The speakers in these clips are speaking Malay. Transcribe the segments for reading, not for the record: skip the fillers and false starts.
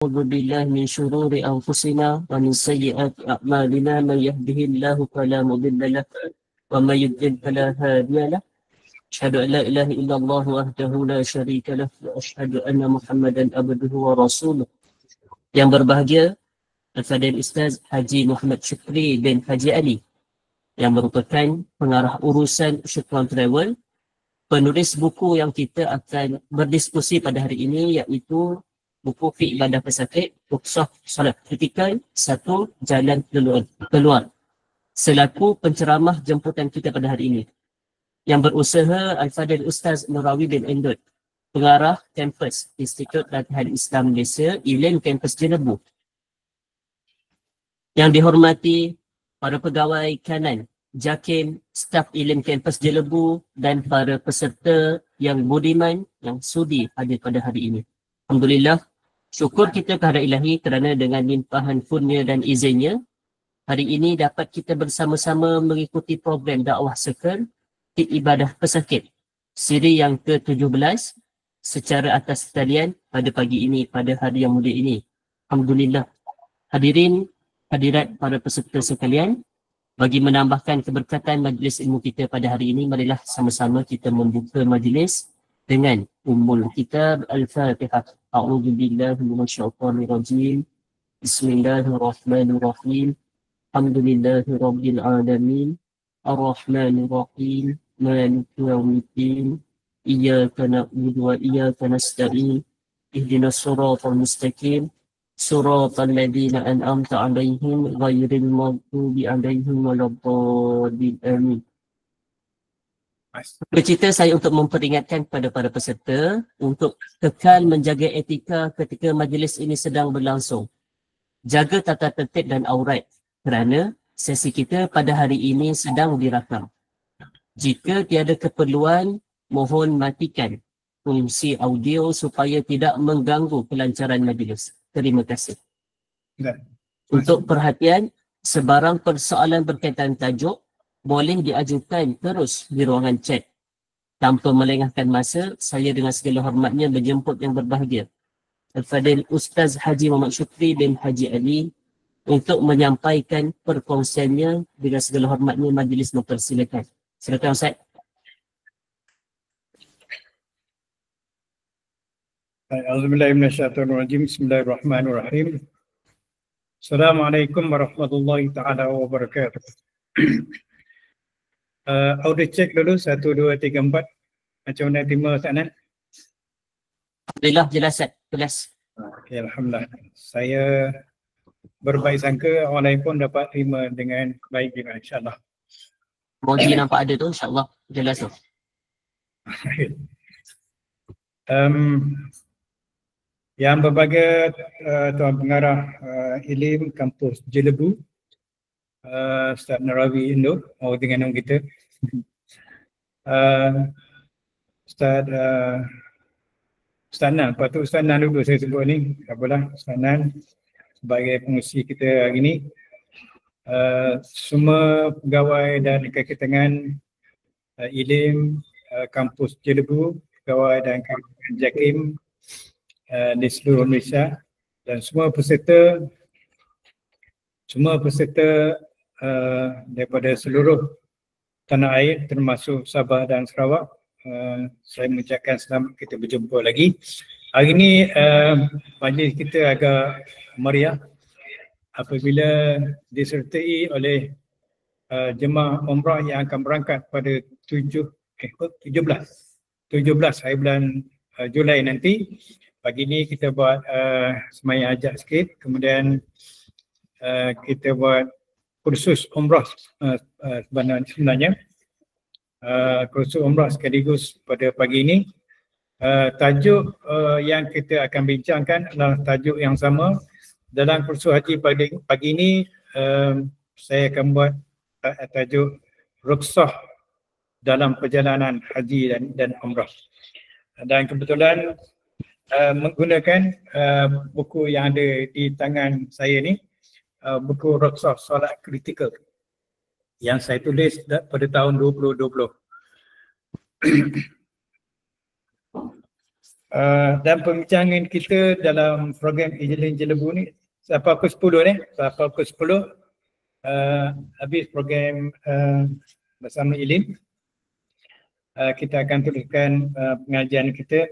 ونعوذ بالله من شرور أنفسنا ومن سيئات أعمالنا من يهده الله فلا مضل له ومن يضلل فلا هادي له أشهد أن لا إله إلا الله وحده لا شريك له وأشهد أن محمدا عبده ورسوله. Yang berbahagia Al-Fadhil Ustaz Haji Muhammad Syukri bin Haji Ali yang merupakan pengarah urusan Syukran Travel, penulis buku yang kita akan berdiskusi pada hari ini, iaitu buku Fiqh Ibadah Pesakit, Rukhsah Solat Kritikal, satu jalan keluar, selaku penceramah jemputan kita pada hari ini. Yang berusaha Al-Fadhil Ustaz Nurawi bin Endut, pengarah kampus Institut Latihan Islam Malaysia, Ilim Kampus Jelebu. Yang dihormati para pegawai kanan, JAKIM, staf Ilim Kampus Jelebu dan para peserta yang budiman yang sudi hadir pada hari ini. Alhamdulillah, syukur kita kepada Ilahi kerana dengan limpahan kurnia dan izinnya, hari ini dapat kita bersama-sama mengikuti program dakwah Circle Fiqh Ibadah Pesakit, siri yang ke-17 secara atas talian pada pagi ini, pada hari yang mulia ini. Alhamdulillah. Hadirin, hadirat para peserta sekalian, bagi menambahkan keberkatan majlis ilmu kita pada hari ini, marilah sama-sama kita membuka majlis dengan Ummul Kitab Al-Fatihah. A'udzubillahi minasyaitonirrajim. Bismillahirrahmanirrahim. Alhamdulillahirabbil alamin. Ar-Rahmanirrahim. Maliki yaumiddin. Iyyaka na'budu wa iyyaka nasta'in. Ihdinas siratal mustaqim. Suratal ladzina an'amta 'alaihim ghairil maghdubi 'alaihim waladdallin. Amin. Bercita saya untuk memperingatkan kepada para peserta untuk kekal menjaga etika ketika majlis ini sedang berlangsung. Jaga tata tertib dan aurat kerana sesi kita pada hari ini sedang dirakam. Jika tiada keperluan, mohon matikan fungsi audio supaya tidak mengganggu kelancaran majlis. Terima kasih. Untuk perhatian, sebarang persoalan berkaitan tajuk boleh diajukan terus di ruangan chat. Tanpa melengahkan masa, saya dengan segala hormatnya menjemput yang berbahagia Al-Fadhil Ustaz Haji Muhammad Syukri bin Haji Ali untuk menyampaikan perkongsiannya. Dengan segala hormatnya majlis mempersilakan. Silakan Ustaz. A'udzubillahiminasyaitonirrajim. Bismillahirrahmanirrahim. Assalamualaikum warahmatullahi ta'ala wabarakatuh. Audio check dulu 1, 2, 3, 4. Macam mana terima Ustaz Nan? Alhamdulillah jelas Ustaz. Jelas. Okay, Alhamdulillah. Saya berbaik sangka orang lain pun dapat terima dengan baik juga insyaAllah. Emoji nampak ada tu insyaAllah. Jelas tu. Yang berbahagia Tuan Pengarah Ilim Kampus Jelebu, Ustaz Nurawi Induk, dengan nama kita. Ustaz Nan, patut Ustaz Nan dulu saya sebut ni. Tak apalah, Ustaz Nan sebagai pengurusi kita hari ni. Semua pegawai dan keketangan Ilim Kampus Jelebu, pegawai dan keketangan JAKIM di seluruh Malaysia dan semua peserta daripada seluruh tanah air termasuk Sabah dan Sarawak, saya mengucapkan selamat kita berjumpa lagi. Hari ini majlis kita agak meriah apabila disertai oleh jemaah umrah yang akan berangkat pada 17 hari bulan Julai nanti. Pagi ni kita buat semayang ajak sikit, kemudian kita buat kursus umrah sebenarnya. Kursus umrah sekaligus pada pagi ini. Tajuk yang kita akan bincangkan adalah tajuk yang sama. Dalam kursus haji pagi ini, saya akan buat tajuk rukhsah dalam perjalanan haji dan umrah. Dan kebetulan menggunakan buku yang ada di tangan saya ni, buku Rukhsah Solat Kritikal yang saya tulis pada tahun 2020. Dan pembincangan kita dalam program Ijlin Jelebu ni sampai pukul 10 ni, sampai pukul 10 habis program bersama Ilim. Kita akan teruskan pengajian kita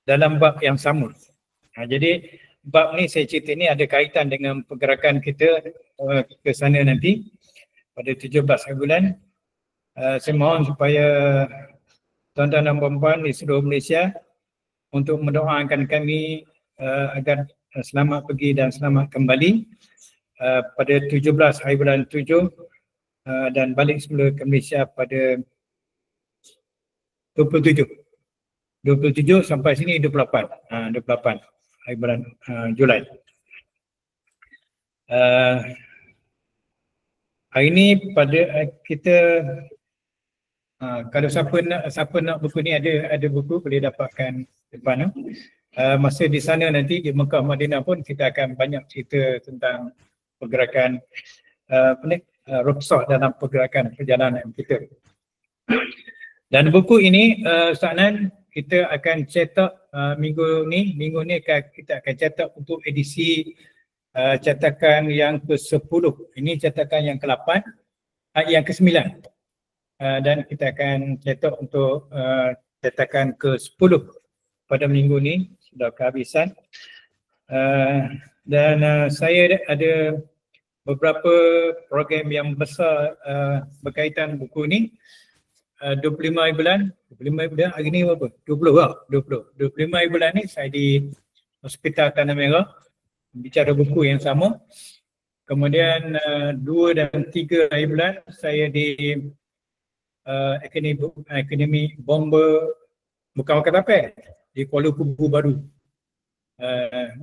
dalam bab yang sama. Jadi bab ni saya cerita ni ada kaitan dengan pergerakan kita ke sana nanti pada 17 bulan. Saya mohon supaya tuan-tuan dan puan-puan di seluruh Malaysia untuk mendoakan kami agar selamat pergi dan selamat kembali pada 17 hari bulan 7 dan balik semula ke Malaysia pada 27 sampai sini 28 hari bulan Julai. Hari ini pada kita kalau siapa nak buku ni ada buku boleh dapatkan depan. Masa di sana nanti di Mekah Madinah pun kita akan banyak cerita tentang pergerakan rukhsah dalam pergerakan perjalanan kita. Dan buku ini Ustaz kita akan cetak minggu ni kita akan cetak untuk edisi cetakan yang ke-10. Ini cetakan yang ke-8, yang ke-9. Dan kita akan cetak untuk cetakan ke-10 pada minggu ni, sudah kehabisan. Dan saya ada beberapa program yang besar berkaitan buku ni. 25 bulan hari ni berapa? 25 bulan ni saya di Hospital Tanah Merah bicara buku yang sama. Kemudian 2 dan 3 hari bulan saya di Akademi Bomber bukan Wakatapek di Kuala Kubu Baru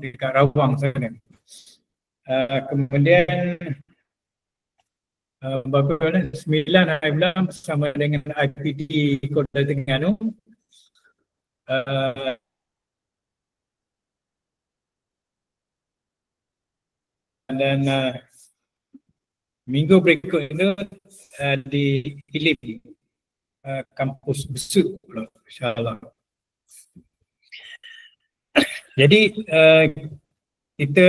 dekat Rawang sana. Kemudian 9 hari bulan bersama dengan IPD Kota Terengganu. Dan minggu berikutnya di Ilim kampus Besut insyaAllah. Jadi kita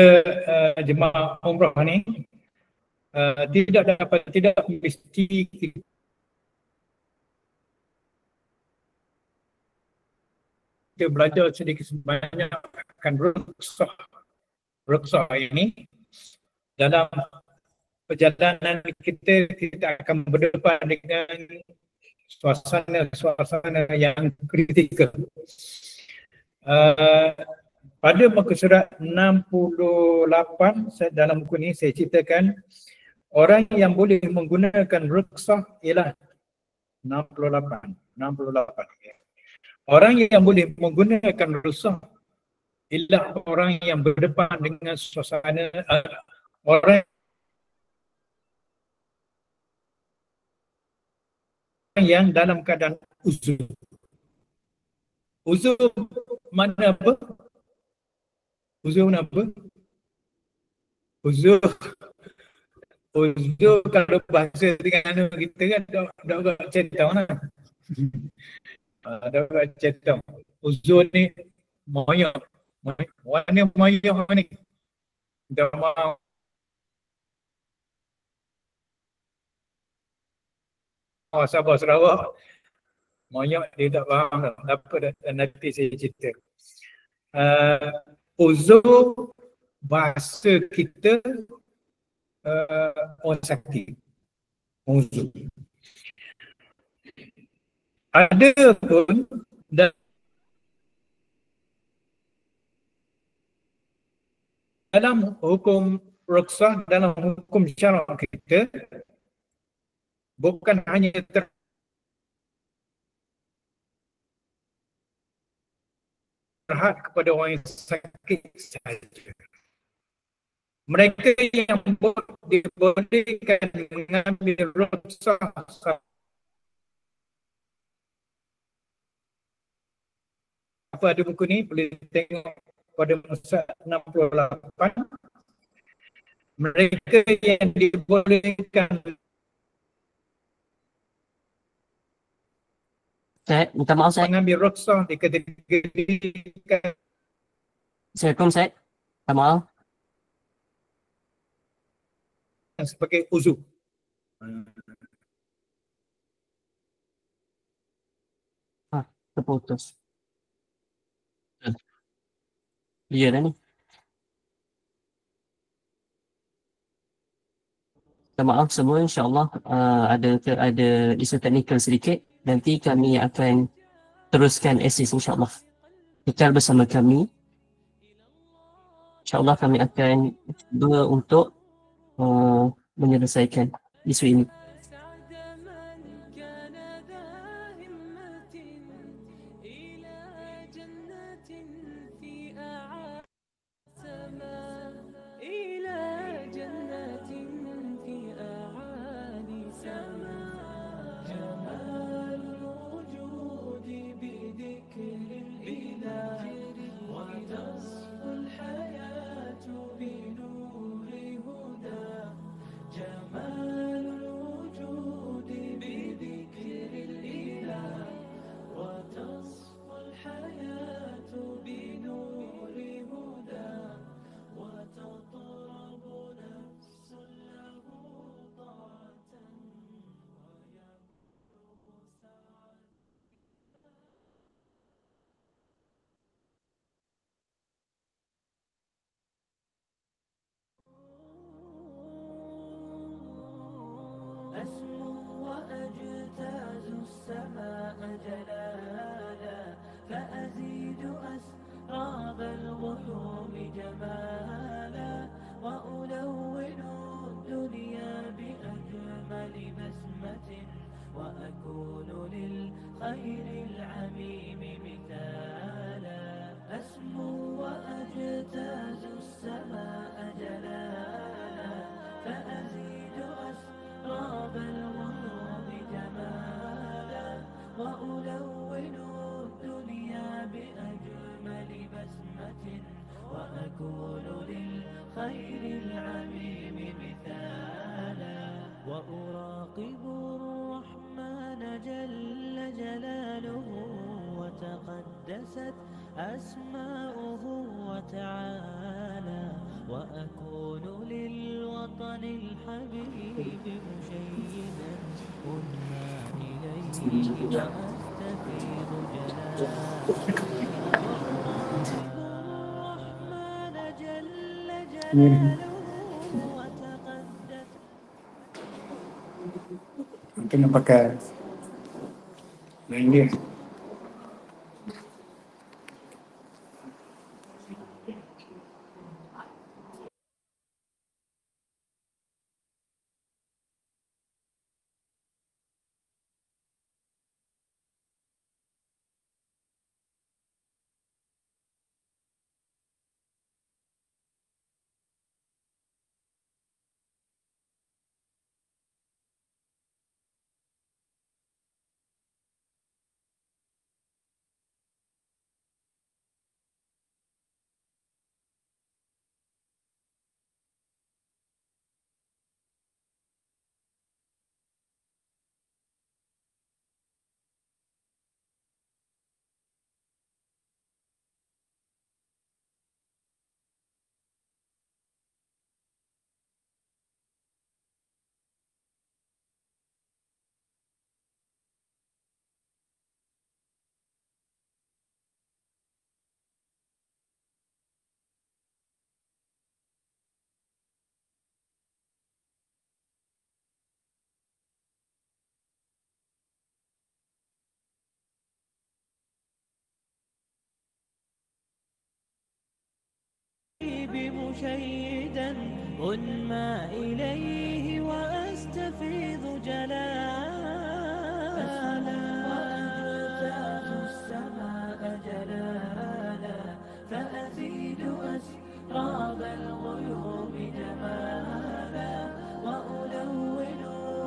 jemaah umrah ni tidak mesti kita belajar sedikit sebanyak akan rukhsah ini. Dalam perjalanan kita akan berdepan dengan suasana yang kritikal. Pada muka surat 68 dalam buku ini saya ceritakan orang yang boleh menggunakan rukhsah ialah 68. Orang yang boleh menggunakan rukhsah ialah orang yang berdepan dengan suasana orang yang dalam keadaan uzur. Uzur mana apa? Uzur apa? Uzur kalau bahasa Terengganu kita kan dah agak centang lah. Dah agak centang. Uzur ni moyok. Warna moyok ni. Dah mau. Sabah Sarawak. Moyok dia tak faham dah. Apa dah nanti saya cerita. Uzur bahasa kita orang sakit. Uzur. Ada pun dalam hukum rukhsah, dalam hukum syarak kita bukan hanya terhad kepada orang yang sakit sahaja. Mereka yang dibolehkan mengambil rukhsah apa ada buku ni boleh tengok pada muka 68. Mereka yang dibolehkan Ustaz, minta maaf Ustaz. Mengambil rukhsah dikategorikan Assalamualaikum Ustaz. Minta maaf. sebagai uzur. Terputus. Ya dah ni. Minta maaf semua, insyaAllah ada isu teknikal sedikit. Nanti kami akan teruskan asis insyaAllah. Kekal bersama kami. InsyaAllah kami akan cuba untuk menyelesaikan isu ini. أسمو وأجتاز السماء جلالا فأزيد أسراب الغيوم جمالا وألون الدنيا بأجمل بسمة وأكون للخير العميم مثالا أسمو وأجتاز السماء جلالا فأزيد أسراب الغيوم جمالا وألون الدنيا بأجمل بسمة وأكون للخير العميم مثالا وأراقب الرحمن جل جلاله وتقدست أسماؤه وتعالى وأكون للوطن الحبيب مشيدا قلنا إليه وأستفيض جلالا الرحمن جل جلاله وتقدست. Mungkin pakai lain dia. مشيدا أنمى إليه وأستفيض جلالا وأجتاز السماء جلالا فأزيد أسراب الغيوم جمالا وألون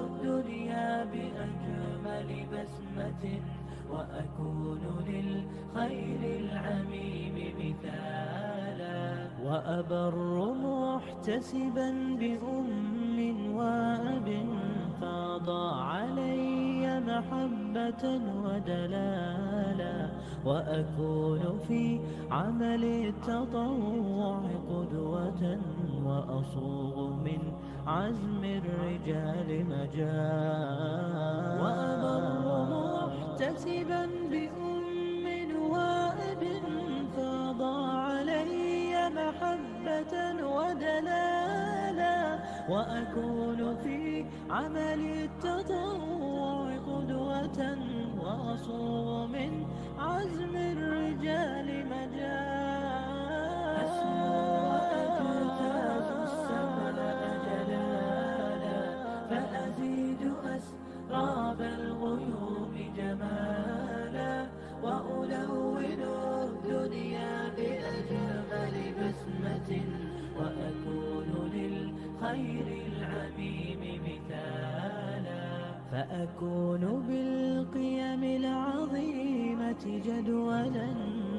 الدنيا بأجمل بسمة وأكون للخير العميم مثالا وأبر محتسبا بأم وأب فاض علي محبة ودلالا وأكون في عمل التطوع قدوة وأصوغ من عزم الرجال مجال وأبر محتسبا بأم وأب فاض علي محبة ودلالا وأكون في عمل التطوع قدوة وأصوغ من عزم الرجال مجال أسمو وأجتاز السماء جلالا فأزيد أسراب الغيوم جمالا وألون الدنيا بأجمل بسمة وأكون للخير العميم مثالا فأكون بالقيم العظيمة جدولا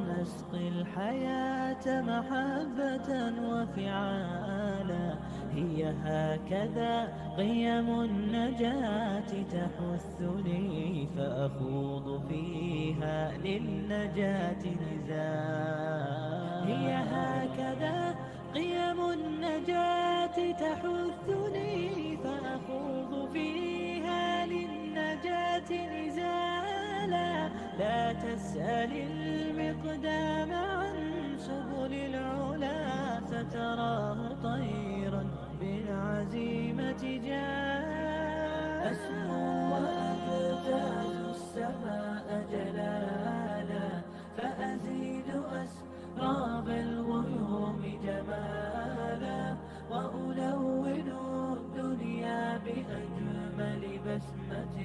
نسقي الحياة محبة وفعالا هي هكذا قيم النجاة تحثني فأخوض فيها للنجاة نزالا هي هكذا قيم النجاة تحثني فأخوض فيها للنجاة نزالا لا تسأل المقدام عن سبل العلا ستراه طيرا بالعزيمة جاء أسمو وأجتاز السماء جلالا فأزيد أسراب الغيوم جمالا وألون الدنيا بأجمل بسمة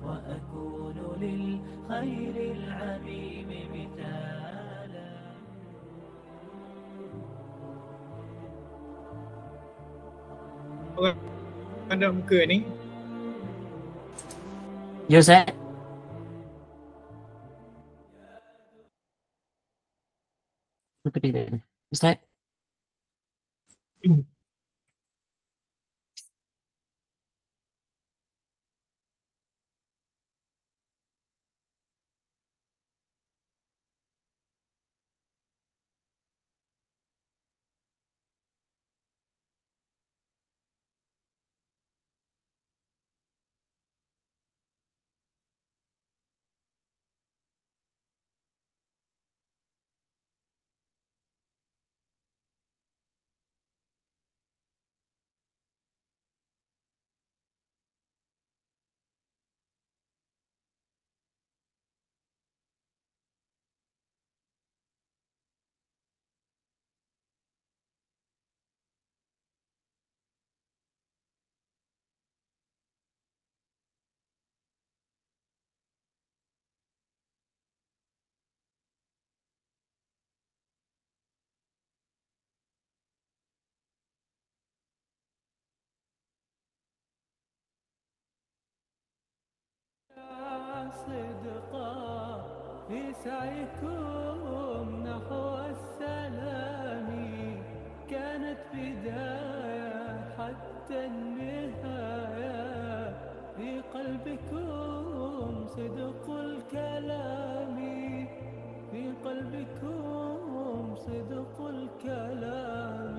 وأكون للخير العميم مثالا Anda muka ni Ya Ustaz. Muka dia. Ustaz. صدقا في سعيكم نحو السلام كانت بداية حتى النهاية في قلبكم صدق الكلام في قلبكم صدق الكلام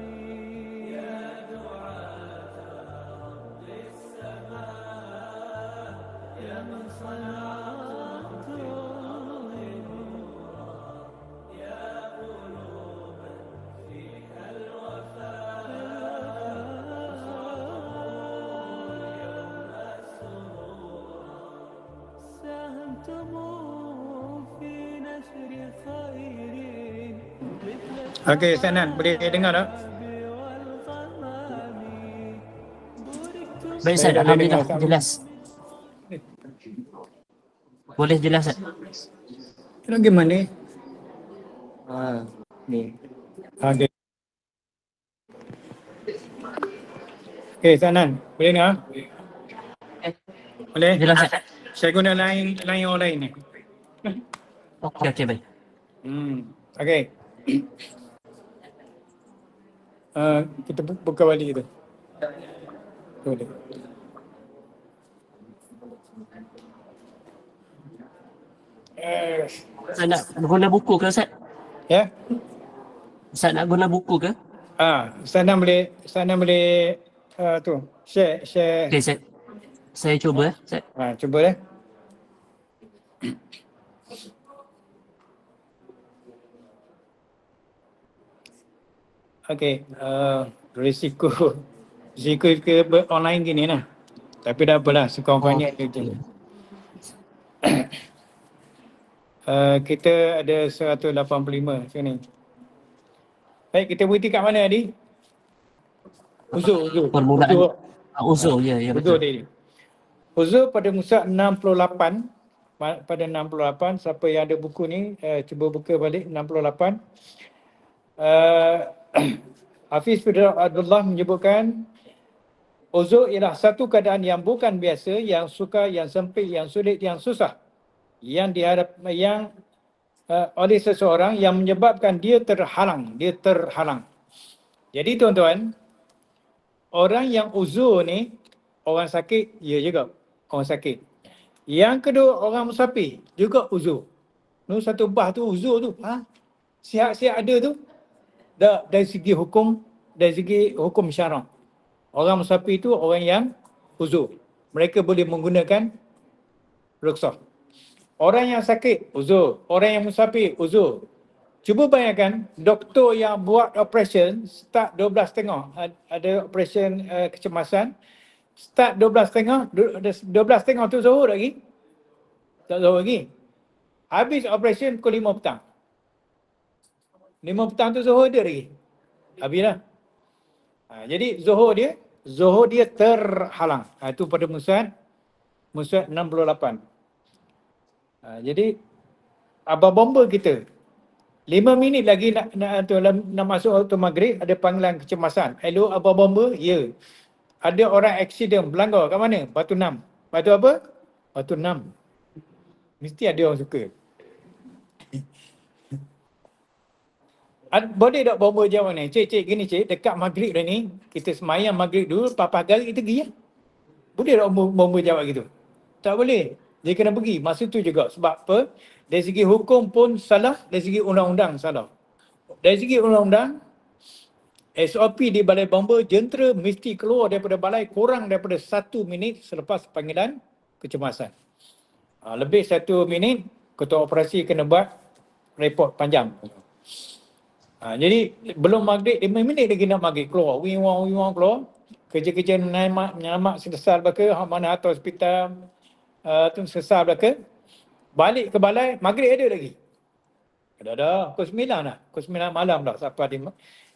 يا دعاة رب السماء يا من صنعتم نورا يا قلوبا فيها الوفاء اليوم سرورا ساهمتم في نشر خير مثل Okey, Sanan, boleh dengar tak? والغمام بوركتم Baik Ustaz, Saya boleh alhamdulillah dengar, Ustaz. jelas. Boleh jelas Ustaz. Nak gimana ni? Ni. Okey. Okey, Sanan, boleh dengar? Boleh? Jelas Ustaz. Saya guna line orang lain ni. Okey baik. Okey. Kita buka balik tu. Boleh. Ustaz nak guna buku ke Ustaz? Ya. Ustaz nak guna buku ke? Sana boleh tu share. Okey, saya cuba Ustaz. Cuba deh. Okey, risiko ke online gini lah. Tapi dah apalah, sekurang-kurangnya itu. Kita ada 185 sini. Baik, kita berhenti kat mana Adi? Uzur. Permulaan uzur, ya Uzur betul. tadi. Uzur pada muka 68. Pada 68, siapa yang ada buku ni, cuba buka balik 68. Hafiz Abdullah menyebutkan uzur ialah satu keadaan yang bukan biasa, yang sukar, yang sempit, yang sulit, yang susah, yang oleh seseorang yang menyebabkan dia terhalang. Jadi tuan-tuan, orang yang uzur ni, orang sakit, ya juga orang sakit. Yang kedua, orang musafir juga uzur. Nu satu bah tu uzur tu. Sihat-sihat ada tu. Dari segi hukum syarak. Orang musafir tu orang yang uzur. Mereka boleh menggunakan rukhsah. Orang yang sakit, uzur. Orang yang musafir, uzur. Cuba bayangkan, doktor yang buat operation start 12.30. Ada operation kecemasan. Start 12.30 tu zuhur lagi. Tak zuhur lagi. Habis operation pukul 5 petang. 5 petang tu zuhur dia lagi. Habislah. Jadi zuhur dia terhalang. Itu pada musad 68. Jadi abang bomba kita 5 minit lagi nak masuk waktu maghrib, ada panggilan kecemasan. Hello abang bomba? Ya. Ada orang aksiden berlanggar kat mana? Batu 6. Batu apa? Batu 6. Mesti ada orang suka. Boleh tak bomba jawab ni? Cik, gini cik, dekat maghrib dah ni, kita semayang maghrib dulu, papa gari kita pergi ya? Boleh tak bomba jawab gitu? Tak boleh. Dia kena pergi. Masa tu juga. Sebab apa? Dari segi hukum pun salah, dari segi undang-undang salah. Dari segi undang-undang, SOP di balai bomba, jentera mesti keluar daripada balai kurang daripada 1 minit selepas panggilan kecemasan. Lebih 1 minit, ketua operasi kena buat report panjang. Jadi belum maghrib, 5 minit lagi nak maghrib, keluar. Wing-wang keluar. Kerja-kerja menyelamat selesai belaka, mana atau hospital tu selesai belaka. Balik ke balai, maghrib ada lagi. Ada. Pukul 9 dah. Pukul 9 malam dah sampai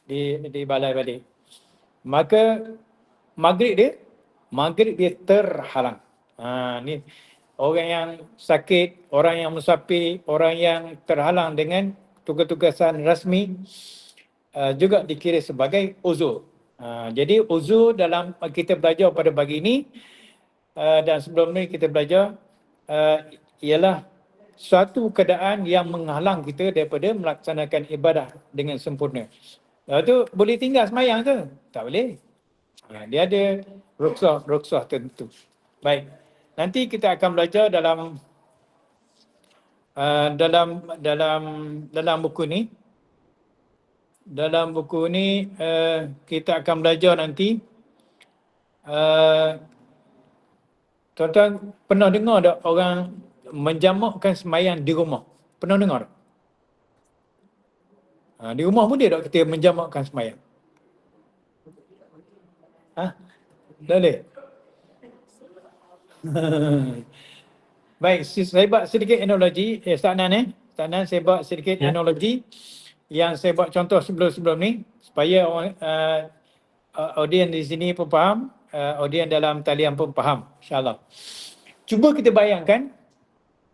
di balai balik. Maka maghrib dia terhalang. Ni orang yang sakit, orang yang musafir, orang yang terhalang dengan tugas-tugasan rasmi juga dikira sebagai uzur. Jadi uzur dalam kita belajar pada pagi ini dan sebelum ni kita belajar ialah suatu keadaan yang menghalang kita daripada melaksanakan ibadah dengan sempurna. Lepas tu boleh tinggal semayang ke? Tak boleh. Dia ada rukhsah tertentu. Baik. Nanti kita akan belajar dalam buku ni. Dalam buku ni kita akan belajar nanti. Tuan-tuan pernah dengar tak orang menjamakkan semayang di rumah? Pernah dengar tak? Di rumah pun dia tak kita menjamakkan semayang. Tak boleh? Baik, saya buat sedikit analogi. Ustaz Nan saya buat sedikit analogi yang saya buat contoh sebelum ni supaya audien di sini pun faham, audien dalam talian pun faham, insyaAllah. Cuba kita bayangkan,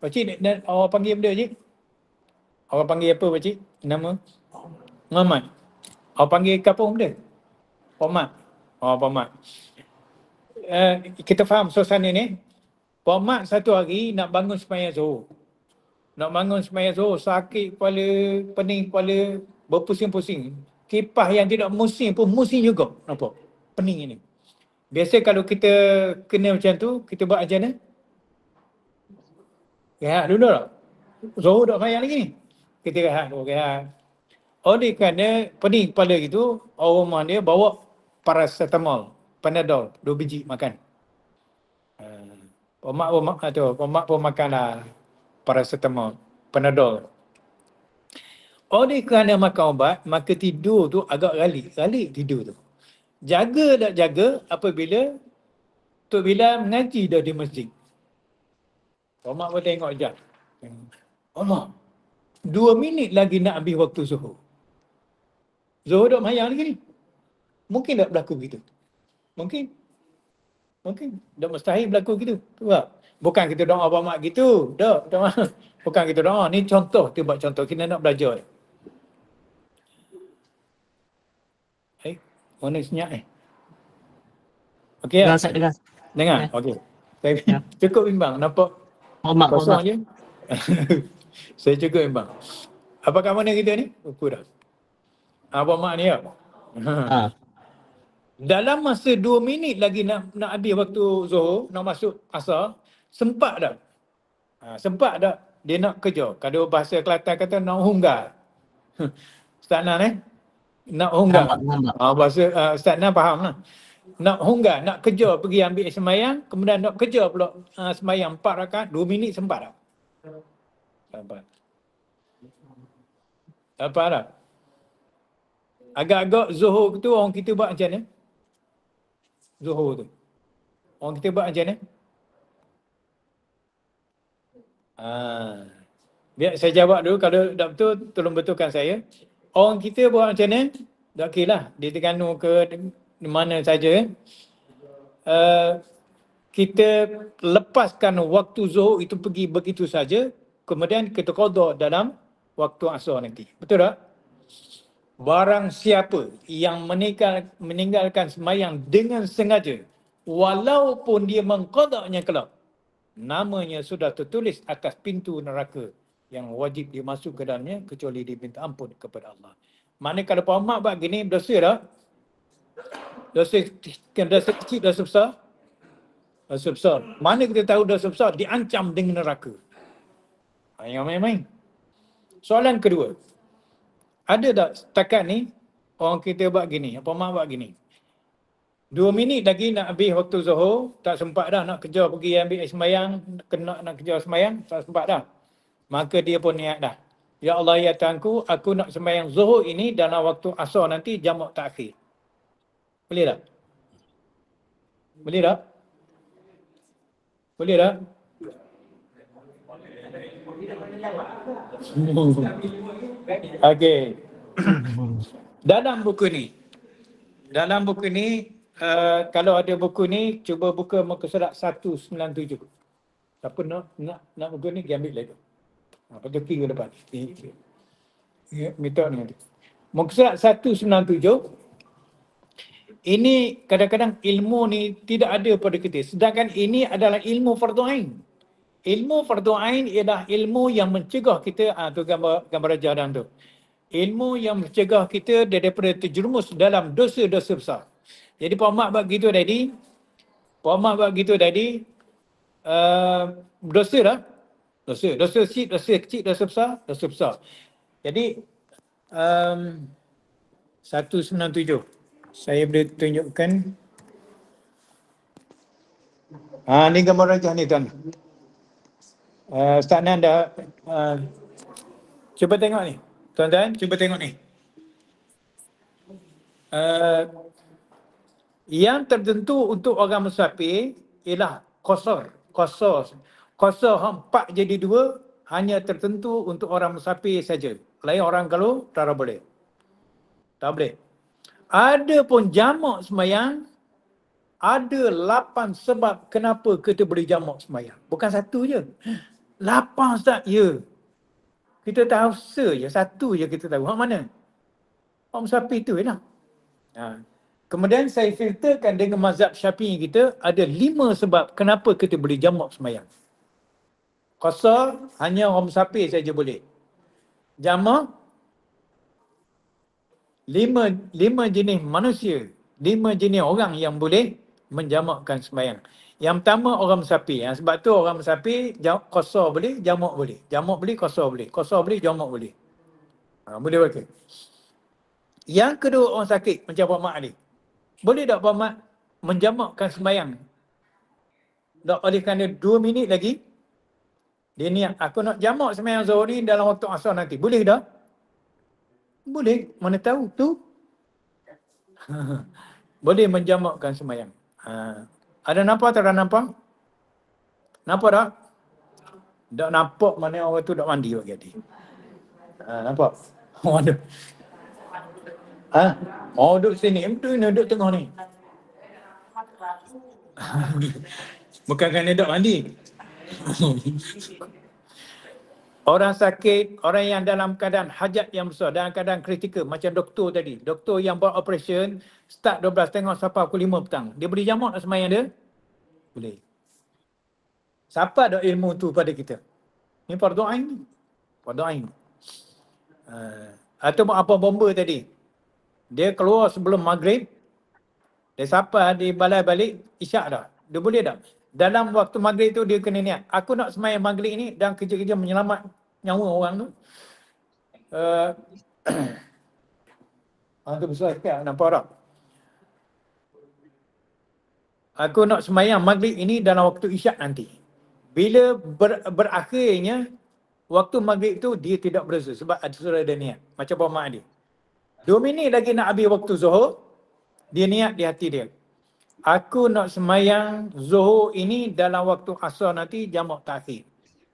Pakcik, awak panggil benda je? Awak panggil apa Pakcik? Nama? Muhammad. Awak panggil kapung benda? Pak Mat. Kita faham suasana ni. Pak Mat satu hari nak bangun sembahyang zuhur. Sakit kepala, pening kepala, berpusing-pusing. Kipas yang tidak pusing pun pusing juga. Nampak? Pening ini. Biasa kalau kita kena macam tu, kita buat macam mana? Rehat dulu tak? Zuhur tak payah lagi ni. Kita rehat dulu, rehat. Oleh kerana pening kepala gitu, orang rumah dia bawa paracetamol, Panadol, 2 biji makan. Pemak pun makanlah paracetamol, Panadol. Oleh kerana makan ubat, maka tidur tu agak ralik tidur tu. Jaga tak jaga apabila Tok Bilal mengaji dah di masjid. Pemak pun tengok jam. Pemak, 2 minit lagi nak habis waktu zuhur. Zuhur dah mayang lagi ni. Mungkin tak berlaku begitu? Mungkin. Tak mustahil berlaku gitu. Sebab bukan kita doa mak gitu. Tak. Bukan kita doa. Ni contoh. Kita buat contoh. Kita nak belajar. Mana senyap Okey Dengar tak? Ustaz, dengar. Dengar? Ya. Okey. Saya Ya. cukup bimbang. Nampak Hormat. kosong je. Saya cukup bimbang. Apa kat mana kita ni? Lupa dah. Apa mak ni ya? Ha. Dalam masa 2 minit lagi nak habis waktu zuhur, nak masuk asar, sempat tak? Sempat tak dia nak kerja? Kalau bahasa Kelantan kata nak hunggar. Ustaz Nan nak hunggar. Nampak. Bahasa Ustaz Nan faham lah. Nak hunggar, nak kerja pergi ambil semayang, kemudian nak kerja pula semayang 4 rakaat, 2 minit sempat tak? Sempat. Apa tak? Agak-agak zuhur tu orang kita buat macam ni. Zuhur tu. Orang kita buat macam ni. Biar saya jawab dulu, kalau tak betul, tolong betulkan saya. Orang kita buat macam ni, tak okey lah. Di Terengganu ke di mana saja. Kita lepaskan waktu zuhur itu pergi begitu saja, kemudian kita qada dalam waktu asar nanti. Betul tak? Barang siapa yang meninggalkan semayang dengan sengaja, walaupun dia mengqadanya kelak, namanya sudah tertulis atas pintu neraka yang wajib dia masuk ke dalamnya kecuali dia minta ampun kepada Allah. Mana kalau Pak Mak buat gini, dosa tak? Dosa kecil, dosa besar? Dosa besar. Mana kita tahu dosa besar? Diancam dengan neraka. Yang main-main. Soalan kedua. Ada tak setakat ni orang kita buat gini, Pak Mak buat gini. 2 minit lagi nak habis waktu zuhur, tak sempat dah nak kerja pergi ambil semayang, nak kerja semayang, tak sempat dah. Maka dia pun niat dah. Ya Allah ya Tuhanku, aku nak semayang zuhur ini dalam waktu asar nanti jamak takhir. Boleh tak? Boleh tak? Boleh tak? Okey. Dalam buku ni, kalau ada buku ni, cuba buka muka surat 197. Siapa nak buku ni, dia ambil lagi. Pada ke depan. Minta ni nanti. Muka surat 197. Ini kadang-kadang ilmu ni tidak ada pada kita. Sedangkan ini adalah ilmu fardu ain. Ilmu fardu ain ialah ilmu yang mencegah kita, tu gambar raja dan tu. Ilmu yang mencegah kita daripada terjerumus dalam dosa-dosa besar. Jadi Pak Mak buat gitu tadi. Dosa dah. Dosa kecil, dosa besar, dosa besar. Jadi 197. Saya boleh tunjukkan. Ni gambar raja ni tuan. Ustaz Nan dah cuba tengok ni. Tuan-tuan, cuba tengok ni. Yang tertentu untuk orang musafir ialah qasar. Qasar 4 jadi 2 hanya tertentu untuk orang musafir saja. Lain orang kalau tak boleh. Tak boleh. Ada pun jamak semayang, ada 8 sebab kenapa kita boleh jamak semayang. Bukan satu je. 8 Ustaz, ya. Kita tahu je, satu je kita tahu. Hak mana? Hak musafir tu je lah. Kemudian saya filterkan dengan mazhab Syafi'i kita, ada 5 sebab kenapa kita boleh jamak semayang. Qasar hanya orang musafir saja boleh. Jamak 5 jenis manusia, 5 jenis orang yang boleh menjamakkan semayang. Yang pertama orang musafir. Sebab tu orang musafir qasar boleh, jamak boleh. Jamak boleh, qasar boleh. Qasar boleh, jamak boleh. Boleh pakai. Yang kedua orang sakit macam Pak Mat ni. Boleh tak Pak Mat menjamakkan sembahyang? Tak, oleh kerana 2 minit lagi dia niat aku nak jamak sembahyang Zuhur ni dalam waktu asar nanti. Boleh tak? Boleh. Mana tahu tu. Boleh menjamakkan sembahyang. Ada nampak atau tak nampak? Nampak tak? Tak nampak mana orang tu tak mandi pagi tadi. Nampak? Mana? Oh duduk sini. Betul ni duduk tengah ni. Bukan kerana tak mandi. Orang sakit, orang yang dalam keadaan hajat yang besar, dalam keadaan kritikal macam doktor tadi. Doktor yang buat operation start 12.30 sampai pukul 5 petang. Dia boleh jamak tak sembahyang dia? Boleh. Siapa ada ilmu tu pada kita? Ni fardu ain. Fardu ain. Atau apa bomba tadi. Dia keluar sebelum maghrib. Dia sampai di balai balik isyak dah. Dia boleh tak? Dalam waktu maghrib tu dia kena niat. Aku nak sembahyang maghrib ni dan kerja-kerja menyelamat nyawa orang tu. Tu besar sikit, nampak tak? Aku nak sembahyang maghrib ini dalam waktu isyak nanti. Bila berakhirnya waktu maghrib tu dia tidak berasa sebab sudah ada niat. Macam Pak Mak dia. 2 minit lagi nak habis waktu Zuhur, dia niat di hati dia. Aku nak sembahyang Zuhur ini dalam waktu asar nanti jamak takhir.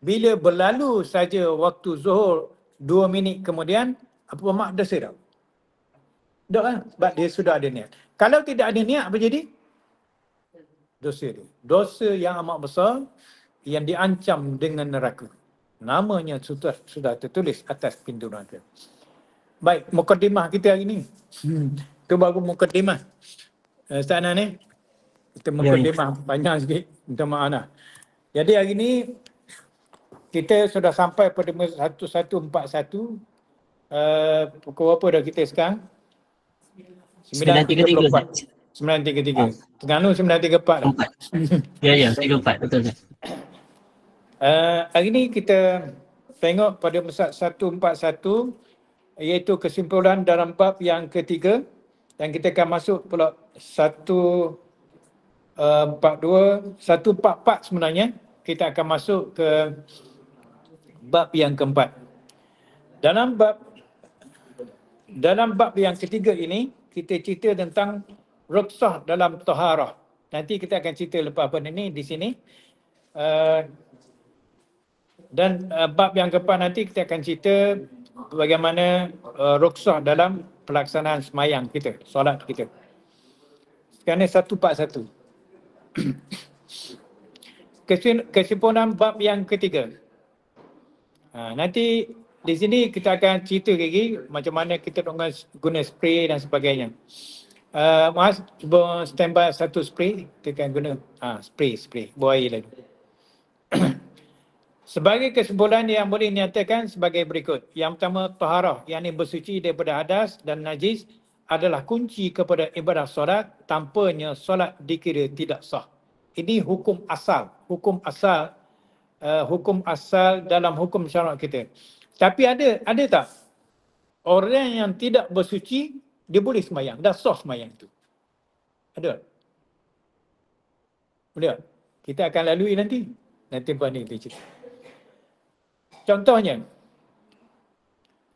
Bila berlalu saja waktu Zuhur 2 minit kemudian, apa mak dosa tak? Tak kan? Sebab dia sudah ada niat. Kalau tidak ada niat apa jadi? Dosa dia. Dosa yang amat besar yang diancam dengan neraka. Namanya sudah tertulis atas pintu neraka. Baik, mukadimah kita hari ni. Itu baru mukadimah. Ustaz Anan ni. Kita mukadimah panjang sikit. Minta maaf lah. Jadi hari ni kita sudah sampai pada 1141. Pukul berapa dah kita sekarang? 9.33. 9.33. Terengganu 9.34 dah. Ya, 34. Betul. Hari ni kita tengok pada Musad 141 iaitu kesimpulan dalam bab yang ketiga dan kita akan masuk pula 144 sebenarnya kita akan masuk ke bab yang keempat. Dalam bab yang ketiga ini kita cerita tentang rukhsah dalam taharah. Nanti kita akan cerita lepas apa ini di sini. Dan bab yang keempat nanti kita akan cerita bagaimana rukhsah dalam pelaksanaan semayang kita, solat kita. Sekarang ni 141. Kesimpulan bab yang ketiga. Nanti di sini kita akan cerita lagi macam mana kita guna spray dan sebagainya. Mas, cuba standby satu spray. Kita akan guna spray. Buah air lagi. Sebagai kesimpulan yang boleh dinyatakan sebagai berikut. Yang pertama, taharah, yakni bersuci daripada hadas dan najis adalah kunci kepada ibadah solat. Tanpanya solat dikira tidak sah. Ini hukum asal. Hukum asal dalam hukum syarak kita. Tapi ada tak? Orang yang tidak bersuci, dia boleh sembahyang. Dah sah sembahyang itu. Ada? Boleh tak? Kita akan lalui nanti. Nanti lepas ni kita cerita.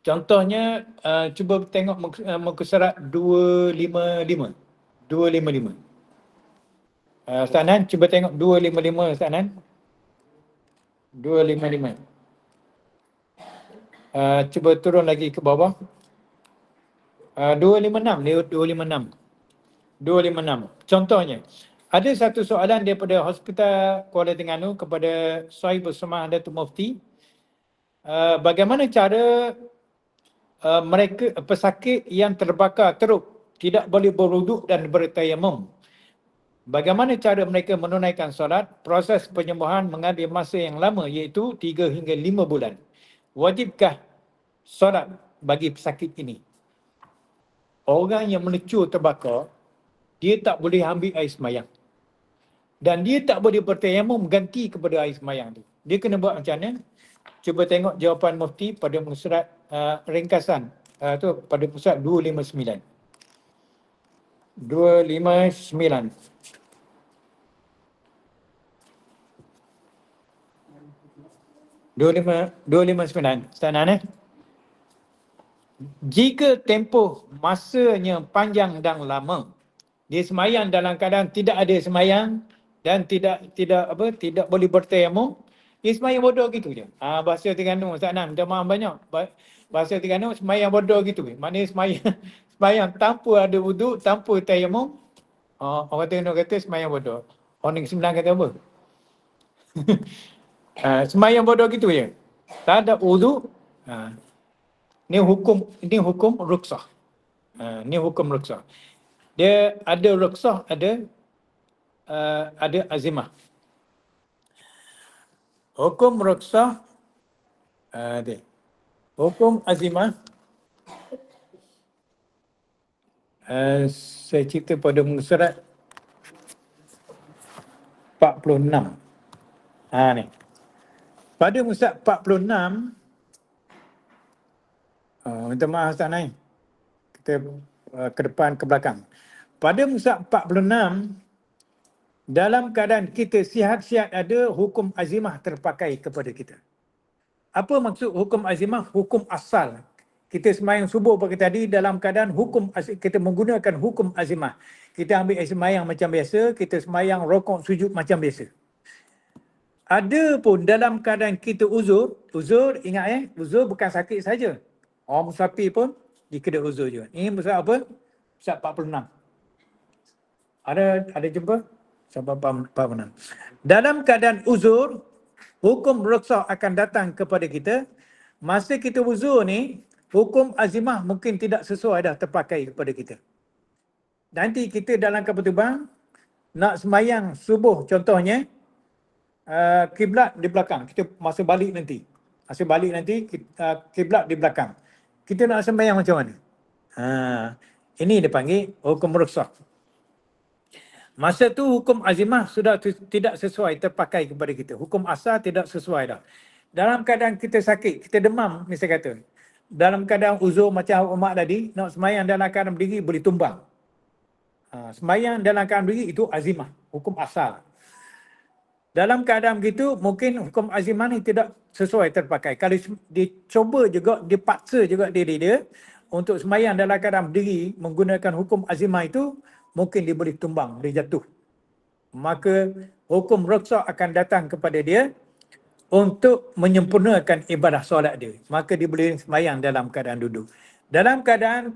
Contohnya, cuba tengok muka surat 255. 255. Ustaz Nan, cuba tengok 255 Ustaz Nan. 255. Cuba turun lagi ke bawah. 256. 256. Contohnya, ada satu soalan daripada Hospital Kuala Terengganu kepada Sahibul Semah Datuk Mufti. Bagaimana cara mereka pesakit yang terbakar teruk tidak boleh berwuduk dan bertayamum? Bagaimana cara mereka menunaikan solat? Proses penyembuhan mengambil masa yang lama iaitu 3 hingga 5 bulan. Wajibkah solat bagi pesakit ini? Orang yang melecur terbakar, dia tak boleh ambil air sembahyang. dan dia tak boleh bertayamum ganti kepada air semayang tu. Dia kena buat macam mana? Cuba tengok jawapan mufti pada surat ringkasan tu pada surat 259. 259. Ustaz Nan, jika tempoh masanya panjang dan lama, dia semayang dalam keadaan tidak ada semayang dan tidak boleh bertayamum, dia semayang bodoh gitu je. Bahasa Terengganu Ustaz Nan, minta maaf banyak. Bahasa Terengganu semayang bodoh gitu. Maknanya semayang tanpa ada wuduk, tanpa tayamum. Orang Terengganu kata semayang bodoh. Orang Negeri Sembilan kata apa? Semayang bodoh gitu je. Tak ada wuduk. Ni hukum ruksah. Ni hukum ruksah. Dia ada ruksah, ada azimah. Hukum ruksah, hukum azimah, saya cerita pada muka surat 46. Ni. Pada muka 46, minta maaf Ustaz Naim, kita ke depan ke belakang. Pada muka 46, dalam keadaan kita sihat-sihat ada, hukum azimah terpakai kepada kita. Apa maksud hukum azimah? Hukum asal. Kita semayang subuh pagi tadi dalam keadaan kita menggunakan hukum azimah. Kita ambil semayang macam biasa, kita semayang rokok sujud macam biasa. Ada pun dalam keadaan kita uzur ingat uzur bukan sakit saja. Orang musafir pun dikira uzur juga. Ini muka apa? Muka 46. Ada jumpa? Sampai 46. Dalam keadaan uzur, hukum ruksah akan datang kepada kita. Masa kita uzur ni, hukum azimah mungkin tidak sesuai dah terpakai kepada kita. Nanti kita dalam kapal terbang, nak semayang subuh contohnya, kiblat di belakang. Kita masa balik nanti, kiblat di belakang. Kita nak sembahyang macam mana? Ini dia panggil hukum ruksah. Masa tu hukum azimah sudah tidak sesuai terpakai kepada kita. Hukum asal tidak sesuai dah. Dalam keadaan kita sakit, kita demam misalnya kata. Dalam keadaan uzur macam Umat tadi, nak sembahyang dalam keadaan berdiri boleh tumbang. Sembahyang dalam keadaan berdiri itu azimah, hukum asal. Dalam keadaan begitu, mungkin hukum azimah ni tidak sesuai terpakai. Kalau dicoba juga, dipaksa juga diri dia untuk sembahyang dalam keadaan berdiri menggunakan hukum azimah itu, mungkin dia boleh tumbang, dia jatuh. Maka hukum ruksah akan datang kepada dia untuk menyempurnakan ibadah solat dia. Maka dia boleh sembahyang dalam keadaan duduk. Dalam keadaan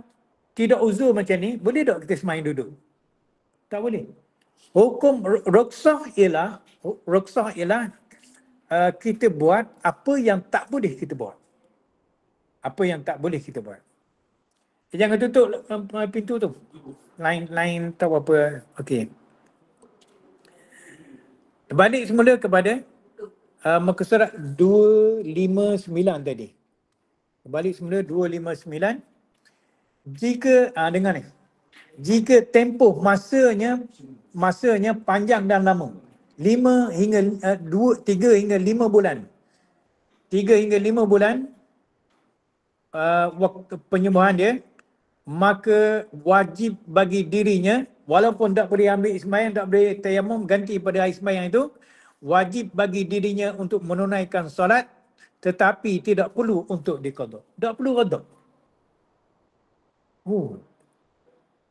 tidak uzur macam ni, boleh tak kita sembahyang duduk? Tak boleh. Hukum ruksah ialah kita buat apa yang tak boleh kita buat. Apa yang tak boleh kita buat. Jangan tutup pintu tu. Lain tahu apa. Okey. Balik semula kepada muka surat 259 tadi. Balik semula 259. Jika dengar ni. Jika tempoh masanya panjang dan lama. 3 hingga 5 bulan. 3 hingga 5 bulan waktu penyembuhan dia, maka wajib bagi dirinya, walaupun tak boleh ambil sembahyang, tak boleh tayamum ganti pada air sembahyang itu, wajib bagi dirinya untuk menunaikan solat, tetapi tidak perlu untuk diqada. Tak perlu qada.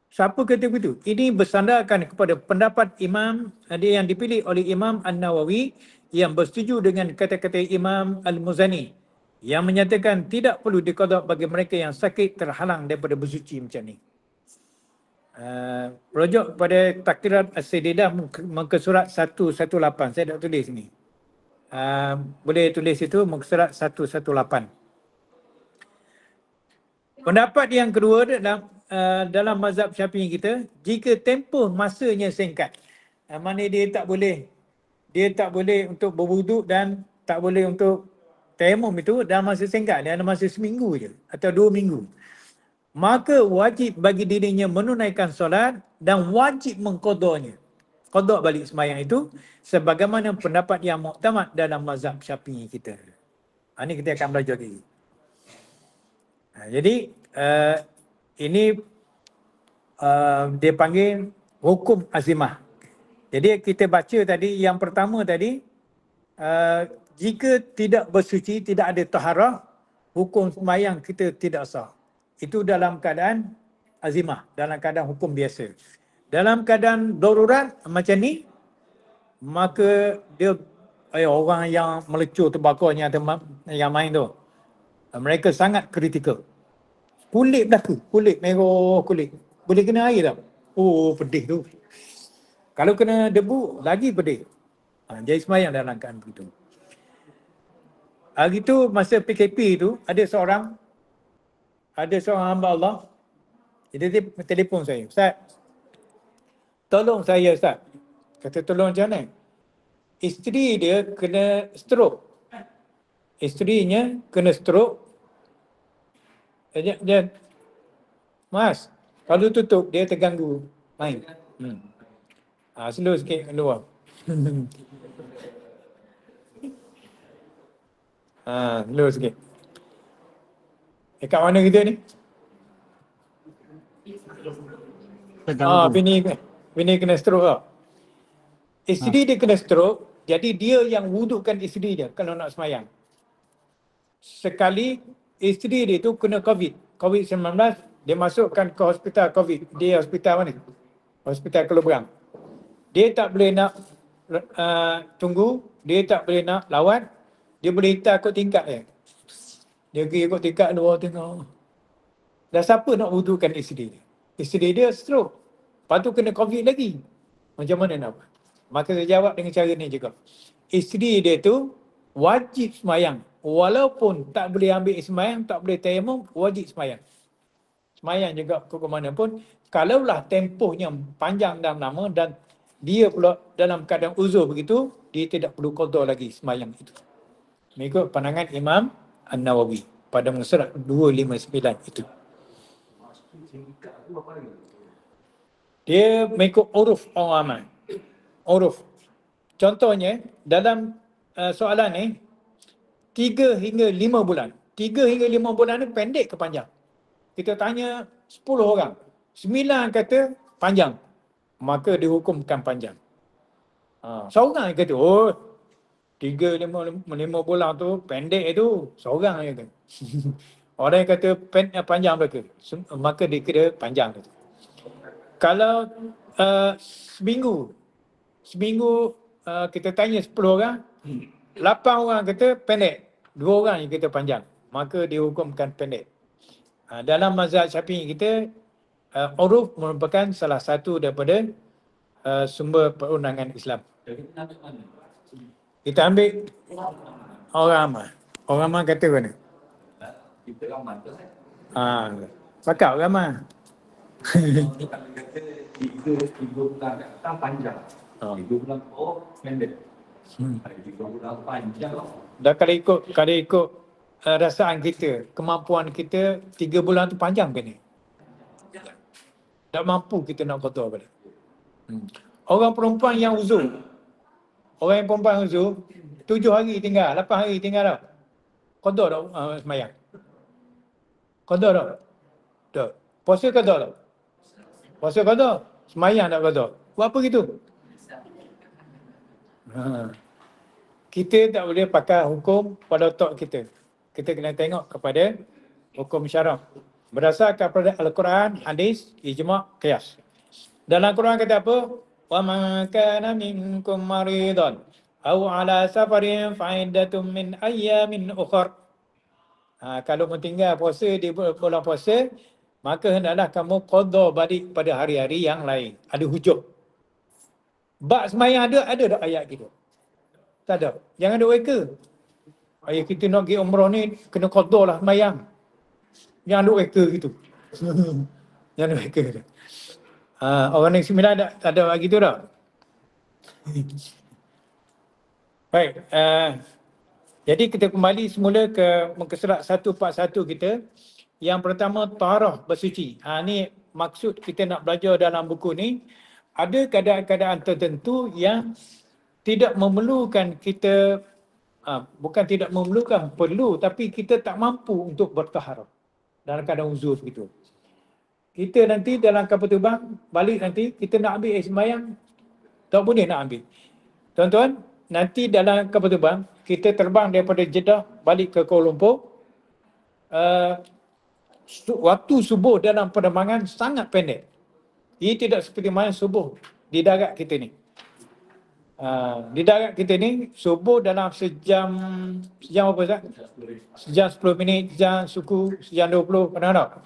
Siapa kata begitu? Ini bersandarkan kepada pendapat Imam yang dipilih oleh Imam An-Nawawi yang bersetuju dengan kata-kata Imam Al-Muzani yang menyatakan tidak perlu diqada bagi mereka yang sakit terhalang daripada bersuci macam ni. Rujuk kepada Takrirat As-Sadidah muka surat 118. Saya dah tulis ni. Boleh tulis itu muka surat 118. Pendapat yang kedua dalam mazhab Syafi'i kita, jika tempoh masanya singkat, maknanya dia tak boleh untuk berwuduk dan tak boleh untuk tayamum itu dalam masa singkat, dalam masa seminggu je atau 2 minggu, maka wajib bagi dirinya menunaikan solat dan wajib mengqadanya. qada balik sembahyang itu sebagaimana pendapat yang muktamad dalam mazhab Syafi'i kita. Ini kita akan belajar lagi. Jadi ini dia panggil hukum azimah. Jadi kita baca tadi yang pertama tadi, jika tidak bersuci, tidak ada taharah, hukum sembahyang kita tidak sah. Itu dalam keadaan azimah, dalam keadaan hukum biasa. Dalam keadaan darurat macam ni, maka dia orang yang melecur terbakarnya yang main tu, mereka sangat kritikal. Kulit berlaku, kulit merah, kulit boleh kena air tak? Oh, pedih tu. Kalau kena debu, lagi pedih. Jadi sembahyang dalam keadaan begitu. Hari tu masa PKP tu, ada seorang hamba Allah, dia telefon saya, Ustaz, tolong saya Ustaz. Kata tolong macam mana? Isteri dia kena stroke. Isterinya kena stroke. Dia Mas, kalau tutup dia terganggu main. Slow sikit keluar. Slow sikit. Kat mana kita ni? Bini kena stroke lah. Isteri dia kena stroke, jadi dia yang wudukkan isteri dia kalau nak sembahyang. Sekali isteri dia tu kena COVID-19, dia masukkan ke hospital COVID. Dia hospital mana? Hospital Keluberang. Dia tak boleh nak tunggu, dia tak boleh nak lawat, dia boleh hitar kot tingkat je. Dia pergi ikut tingkat luar tengok. Dah siapa nak wudukkan isteri dia? Isteri dia stroke. Lepas tu kena COVID lagi. Macam mana nak buat? Maka saya jawab dengan cara ni juga. Isteri dia tu wajib sembahyang. Walaupun tak boleh ambil sembahyang, tak boleh tayamum, wajib sembahyang. Sembahyang juga ke mana pun. Kalaulah tempohnya panjang dan lama dan dia pula dalam keadaan uzur begitu, dia tidak perlu qada lagi sembahyang itu. Mengikut pandangan Imam An-Nawawi pada muka surat 259 itu. Dia mengikut uruf orang ramai. Uruf. Contohnya dalam soalan ni 3 hingga 5 bulan. 3 hingga 5 bulan ni pendek ke panjang? Kita tanya 10 orang. 9 kata panjang. Maka dihukumkan panjang. Seorang kata, 3-5 bulan tu pendek tu. Seorang kata. Orang yang kata panjang mereka, maka dikira panjang. Kalau seminggu kita tanya 10 orang, 8 orang kata pendek, 2 orang yang kata panjang, maka dihukumkan pendek. Dalam mazhab Syafi'i kita, uruf merupakan salah satu daripada sumber perundangan Islam. Kita ambil orang ramai. Orang ramai kata mana? Kita ramai tu kan? Pakar ramai. Kalau kata 3 bulan kan panjang. 3 bulan pendek. 3 bulan panjang. Dan kalau ikut rasaan kita, kemampuan kita, 3 bulan tu panjang ke ni? Tak mampu kita nak qada balik. Orang perempuan yang uzur. Orang yang perempuan uzur, 7 hari tinggal, 8 hari tinggal dah. Qada tak sembahyang? Qada tak? Tak. Puasa qada tak? Puasa qada. Sembahyang tak qada. Buat apa gitu? Kita tak boleh pakai hukum pada otak kita. Kita kena tengok kepada hukum syarak. Berdasarkan pada Al-Quran, hadis, ijma', qiyas. Dalam Quran kata apa? Wa man kana minkum maridan aw ala safarin fa iddatun min ayyamin ukhra. Kalau meninggal puasa di bulan puasa, maka hendaklah kamu qada balik pada hari-hari yang lain. Ada hujung. Bab sembahyang ada tak ayat gitu? Tak ada. Jangan ada reka. Ayat kita nak pergi umrah ni kena qada lah sembahyang. Jangan ada reka gitu. Jangan ada reka. Orang yang 9 tak ada lagi tu tak? Baik. Jadi kita kembali semula ke muka surat 141 kita. Yang pertama, taharah bersuci. Ni maksud kita nak belajar dalam buku ni ada keadaan-keadaan tertentu yang tidak memerlukan kita, bukan tidak memerlukan, perlu, tapi kita tak mampu untuk bertaharah dalam keadaan uzur gitu. Kita nanti dalam kapal terbang, balik nanti, kita nak ambil air sembahyang, tak boleh nak ambil. Tuan-tuan, nanti dalam kapal terbang, kita terbang daripada Jeddah balik ke Kuala Lumpur, waktu subuh dalam penerbangan sangat pendek. Ia tidak seperti mana subuh di darat kita ni. Di darat kita ni, subuh dalam sejam apa Ustaz? Sejam 10 minit, sejam suku, sejam 20, kadang-kadang.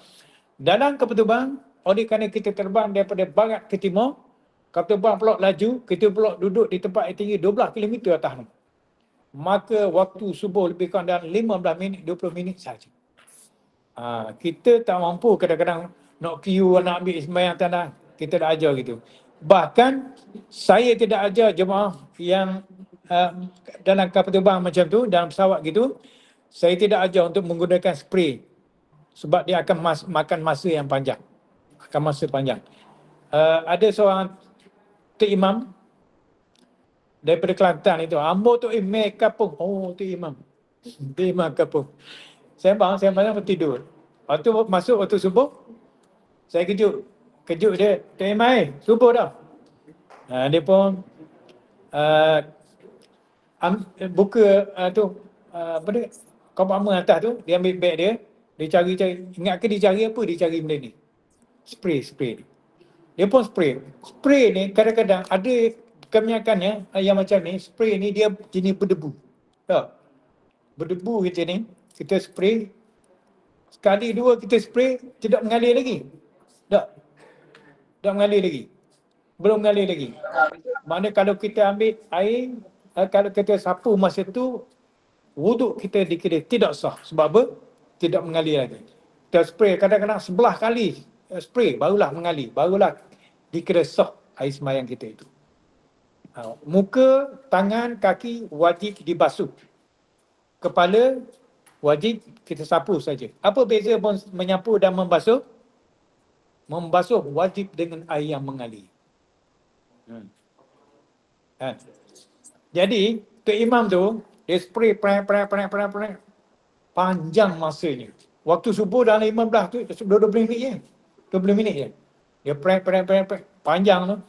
Dalam kapal terbang, oleh kerana kita terbang daripada barat ke timur, kapal terbang pula laju, kita pula duduk di tempat yang tinggi 12 km atas ni. Maka waktu subuh lebih kurang dalam 15 minit, 20 minit saja. Kita tak mampu kadang-kadang nak queue, nak ambil sembahyang tanah. Kita dah ajar gitu. Bahkan saya tidak ajar jemaah yang dalam kapal terbang macam tu, dalam pesawat gitu, saya tidak ajar untuk menggunakan spray. Sebab dia akan makan masa yang panjang. Ada seorang Tok Imam daripada Kelantan itu. Ambo Tok Imam Kapung. Oh, Tok Imam. Tok Imam Kapung. Saya bangun tidur. Waktu masuk waktu subuh, saya kejut dia. Tok Imam, subuh dah. Dia pun buka apa dia? Kompartmen atas tu, dia ambil beg dia. Dia cari. Ingat ke dia cari apa? Dia cari benda ni. Spray ni. Dia pun spray. Spray ni kadang-kadang ada kebanyakannya yang macam ni, spray ni dia jenis berdebu. Tak? Berdebu kita ni, kita spray. Sekali dua kita spray, tidak mengalir lagi. Tak mengalir lagi. Belum mengalir lagi. Mana kalau kita ambil air, kalau kita sapu masa tu, wuduk kita dikira tidak sah. Sebab apa? Tidak mengalir lagi. Kita spray kadang-kadang 11 kali spray, barulah mengalir. Barulah dikira sah air sembahyang kita itu. Muka, tangan, kaki wajib dibasuh. Kepala wajib kita sapu saja. Apa beza menyapu dan membasuh? Membasuh wajib dengan air yang mengalir. Jadi, Tok Imam tu, dia spray panjang masanya. Waktu subuh dalam 15 tu, 20 minit je. 20 minit je. Dia panjang tu.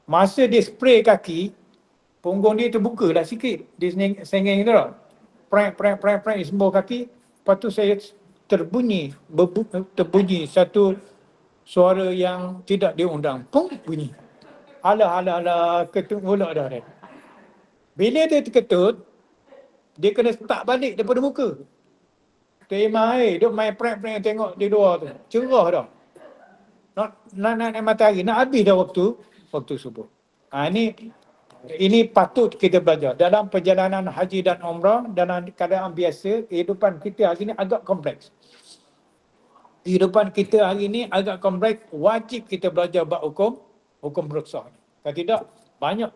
Masa dia spray kaki, punggung dia terbuka lah sikit. Dia sengeng tu tau. Sembuh kaki. Lepas tu saya terbunyi satu suara yang tidak diundang. Pung, bunyi. Alah, ketut pula dah. Bila dia terketut, dia kena start balik daripada muka. Tok Imam, duk main prank tengok di luar tu. Cerah dah. Nak matahari, nak habis dah waktu subuh. Ini patut kita belajar. Dalam perjalanan haji dan umrah, dalam keadaan biasa, kehidupan kita hari ini agak kompleks. Wajib kita belajar bab hukum rukhsah. Kalau tidak, banyak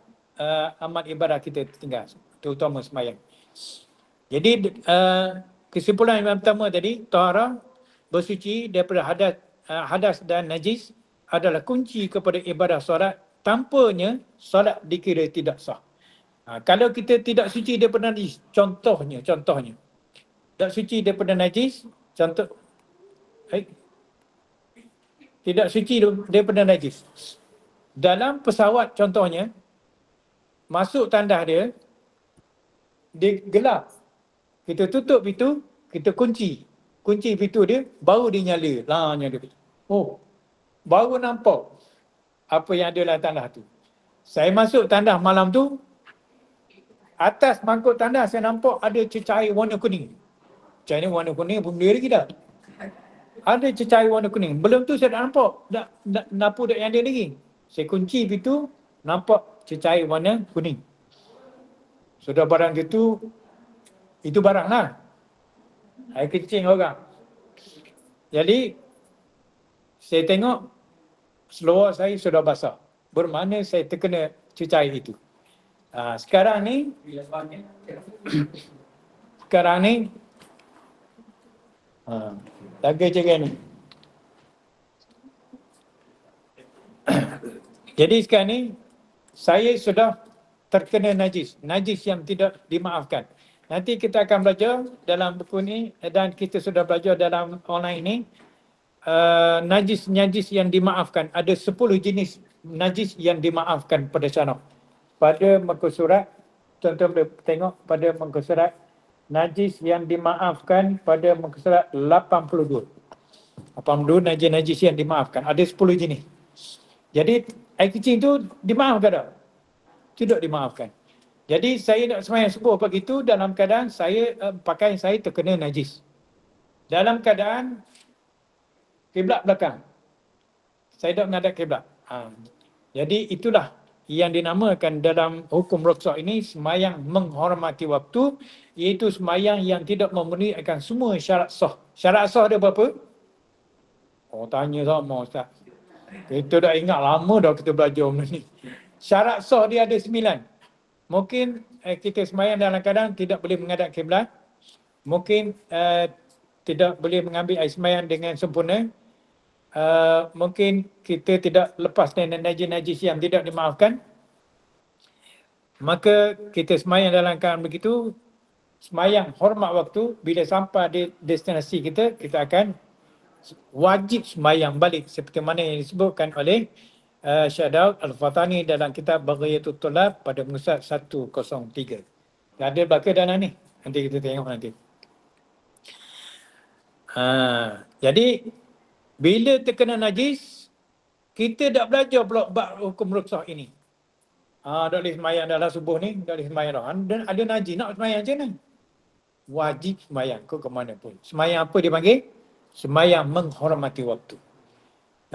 amal ibadah kita tinggal, terutama sembahyang. Jadi, kesimpulan yang pertama tadi, taharah, bersuci daripada hadas dan najis adalah kunci kepada ibadah solat. Tanpanya, solat dikira tidak sah. Kalau kita tidak suci daripada najis, contohnya, tidak suci daripada najis, tidak suci daripada najis. Dalam pesawat contohnya, masuk tandas dia gelap. Kita tutup pintu, kita kunci pintu dia, baru dia nyala. Nyala. Oh, baru nampak apa yang ada dalam tandas tu. Saya masuk tandas malam tu, atas mangkuk tandas saya nampak ada cecair warna kuning. Cecair ni warna kuning pun beli lagi dah. Ada cecair warna kuning. Belum tu saya dah nampak, napu dah yang ada lagi. Saya kunci pintu, nampak cecair warna kuning. Sudah barang itu barang lah. Air kencing orang. Jadi, saya tengok seluar saya sudah basah. Bermakna saya terkena cecair itu. Sekarang ni, jaga ni. Jadi sekarang ni saya sudah terkena najis yang tidak dimaafkan. Nanti kita akan belajar dalam buku ni dan kita sudah belajar dalam online ni najis yang dimaafkan. Ada 10 jenis najis yang dimaafkan pada syarah. Pada muka surat, tuan-tuan boleh tengok pada muka surat najis yang dimaafkan pada muka surat 82. 82 najis yang dimaafkan. Ada 10 jenis. Jadi air kecil tu dimaafkan tak? Tidak dimaafkan. Jadi saya nak sembahyang subuh pagi tu dalam keadaan pakaian saya terkena najis. Dalam keadaan kiblat belakang. Saya tak menghadap kiblat. Jadi itulah yang dinamakan dalam hukum rukhsah ini sembahyang menghormati waktu, iaitu sembahyang yang tidak memenuhi akan semua syarat sah. Syarat sah ada berapa? Oh, tanya sama Ustaz. Kita dah ingat lama dah kita belajar benda ni. Syarat sah dia ada 9. Mungkin kita sembahyang dalam keadaan tidak boleh menghadap kiblat. Mungkin tidak boleh mengambil air sembahyang dengan sempurna. Mungkin kita tidak lepas dari najis yang tidak dimaafkan. Maka kita sembahyang dalam keadaan begitu, sembahyang hormat waktu, bila sampai di destinasi kita akan wajib sembahyang balik seperti mana yang disebutkan oleh Syekh Daud Al-Fatani dalam kitab Baghayatul Tulab pada muka 103. Ada belaka dalam ni. Nanti kita tengok nanti. Jadi bila terkena najis, kita dah belajar pula bab hukum rukhsah ini. Tak boleh sembahyang dalam subuh ni, tak boleh sembahyang dah. Dan ada najis, nak sembahyang macam mana? Wajib sembahyang ke mana pun. Sembahyang apa dia panggil? Sembahyang menghormati waktu.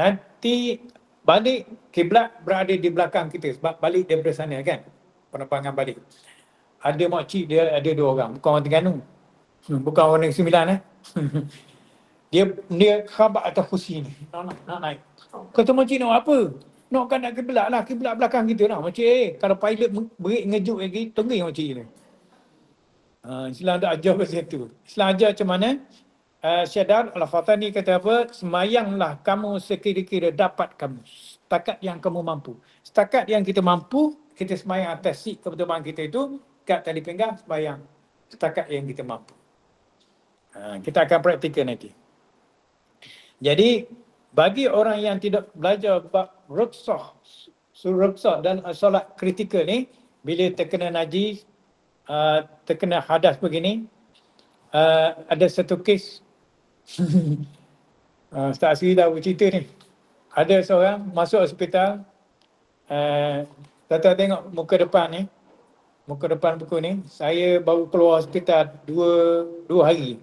Nanti balik kiblat berada di belakang kita sebab balik daripada sana kan. Penerbangan balik. Ada makcik dia ada 2 orang, bukan orang Terengganu. Bukan orang Negeri Sembilan Dia khabar atas kursi ni. Nak naik. Kata makcik nak apa? Nak kan nak kiblat lah, kiblat belakang kita lah. Makcik kalau pilot break ngejut lagi, tenggih makcik ni. Islam tak ajar pasal tu. Islam ajar macam mana? Syekh Daud Al-Fatani kata apa? Semayanglah kamu sekira-kira dapat kamu. Setakat yang kamu mampu. Setakat yang kita mampu, kita semayang atas seat kebetulan kita itu, kat tali pinggang, semayang. Setakat yang kita mampu. Kita akan praktikal nanti. Jadi, bagi orang yang tidak belajar bab rukhsah dan solat kritikal ni, bila terkena najis, terkena hadas begini, ada satu kes Ustaz Asri dah bercerita ni. Ada seorang masuk hospital, Tata tengok muka depan ni, muka depan buku ni, saya baru keluar hospital 2 hari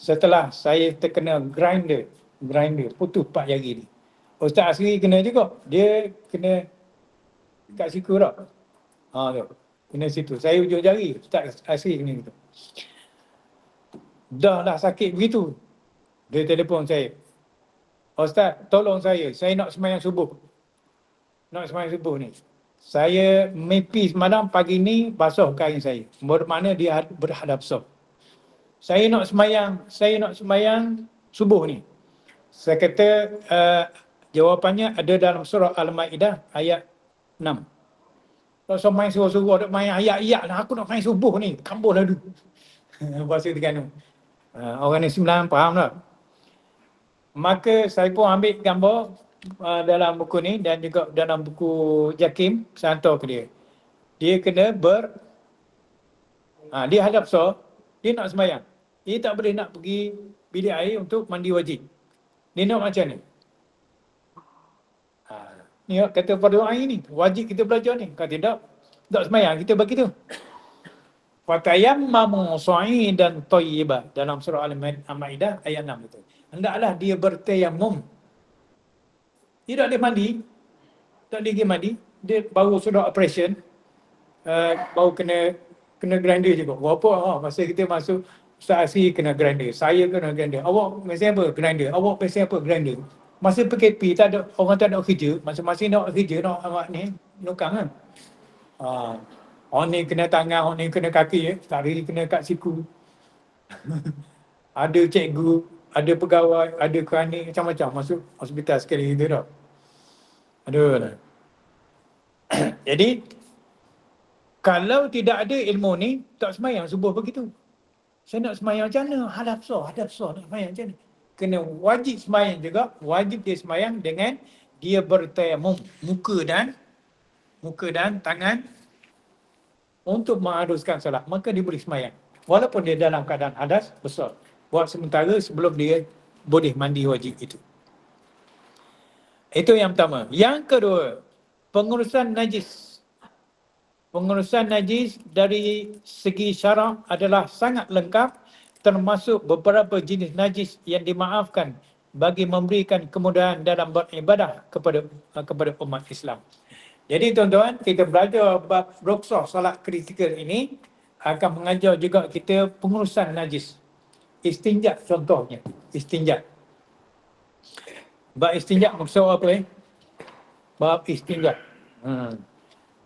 setelah saya terkena grinder, putus 4 jari ni. Ustaz Asri kena juga, dia kena kat siku tak? Tu, kena situ. Saya ujung jari, Ustaz Asri kena gitu. Dah sakit begitu. Dia telefon saya. Ustaz, tolong saya nak sembahyang subuh. Nak sembahyang subuh ni. Saya mimpi semalam pagi ni basuh kain saya. Bermakna dia berhadap soft. Saya nak sembahyang subuh ni. Saya kata jawapannya ada dalam surah Al-Maidah ayat 6. Kalau sembahyang suruh-suruh ada main ayat-ayat lah. Aku nak sembahyang subuh ni. Kambuh lah dulu. Bahasa Terengganu. Orang ni 9 faham tak? Maka saya pun ambil gambar dalam buku ni dan juga dalam buku Jakim, saya hantar ke dia. Dia kena dia hadap dia nak sembahyang. Dia tak boleh nak pergi bilik air untuk mandi wajib. Dia nak macam ni. Ni kata pada air ni, wajib kita belajar ni. Kalau tidak, tak sembahyang kita bagi tu. Fatayammamu sa'idan thayyiban dalam surah Al-Maidah ayat 6 itu. Hendaklah dia bertayammum. Dia tak boleh mandi. Tak boleh pergi mandi. Dia baru sudah operation. Baru kena grinder juga. Berapa masa kita masuk Ustaz Asri kena grinder. Saya kena grinder. Awak mesin apa? Grinder. Awak mesin apa? Grinder. Masa PKP orang tak ada kerja. Masing-masing nak kerja. Nak awak ni nukang kan. Orang ni kena tangan, orang ni kena kaki. Tari kena kat siku. Ada cikgu, ada pegawai, ada kerani, macam-macam masuk hospital sekali gitu tak. Aduh. Jadi kalau tidak ada ilmu ni, tak semayang subuh begitu. Saya nak semayang macam mana? Hadap sah nak semayang macam mana? Kena wajib semayang juga, wajib dia semayang dengan dia bertayamum muka dan tangan untuk mengharuskan salat. Maka dia boleh semayang. Walaupun dia dalam keadaan hadas besar. Buat sementara sebelum dia boleh mandi wajib itu. Itu yang pertama. Yang kedua, pengurusan najis. Pengurusan najis dari segi syarak adalah sangat lengkap, termasuk beberapa jenis najis yang dimaafkan bagi memberikan kemudahan dalam beribadah kepada umat Islam. Jadi tuan-tuan, kita belajar bab rukhsah salat kritikal ini akan mengajar juga kita pengurusan najis. Istinja contohnya, istinja. Bab istinja maksud apa Bab istinja.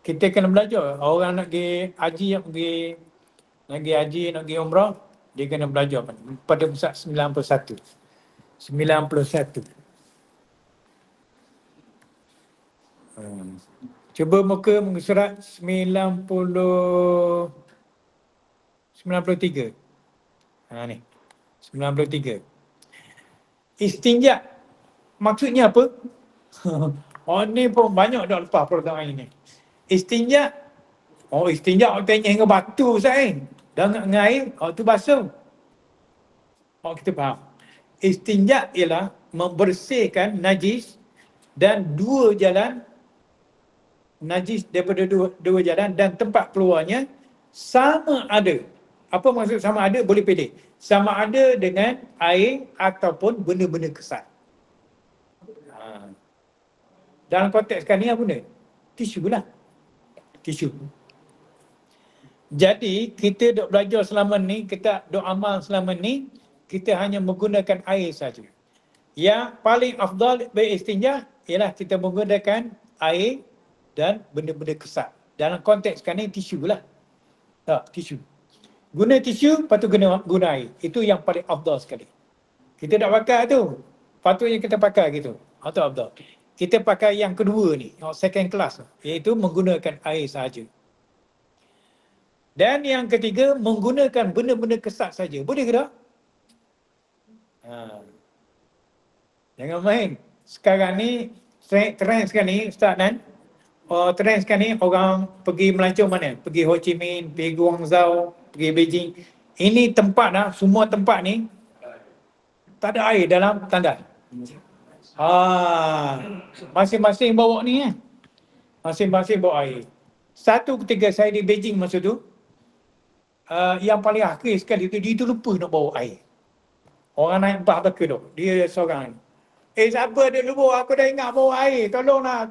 Kita kena belajar. Orang nak pergi haji, nak pergi umrah, dia kena belajar pada pusat 91. Cuba muka surat 93. Ni. 93. Istinja. Maksudnya apa? Ni pun banyak dah lepas pertanyaan ini. Istinja. Istinja tanya dengan batu saya. Dengan air, tu basuh. Kita faham. Istinja ialah membersihkan najis dan dua jalan najis daripada dua jalan dan tempat keluarnya sama ada. Apa maksud sama ada? Boleh pilih. Sama ada dengan air ataupun benda-benda kesat. Dalam konteks sekarang ni apa benda? Tisu lah. Tisu. Jadi kita duk belajar selama ni, kita duk amal selama ni, kita hanya menggunakan air saja. Yang paling afdal beristinja ialah kita menggunakan air dan benda-benda kesat. Dalam konteks sekarang ni tisu lah. Tisu. Guna tisu, lepas tu guna air. Itu yang paling afdal sekali. Kita tak pakai tu. Patutnya kita pakai gitu. Itu afdal. Kita pakai yang kedua ni, second class, iaitu menggunakan air sahaja. Dan yang ketiga, menggunakan benda-benda kesat saja. Boleh ke tak? Jangan main. Sekarang ni, trend sekarang ni, Ustaz Nan, trend sekarang ni orang pergi melancong mana? Pergi Ho Chi Minh, pergi Guangzhou, pergi Beijing. Ini tempat lah, semua tempat ni tak ada air dalam tandas. Masing-masing bawa ni masing-masing bawa air. Satu ketika saya di Beijing masa tu, yang paling akhir sekali tu, dia tu lupa nak bawa air. Orang naik bas belaka tu, dia seorang. Siapa ada lupa? Aku dah ingat bawa air. Tolonglah.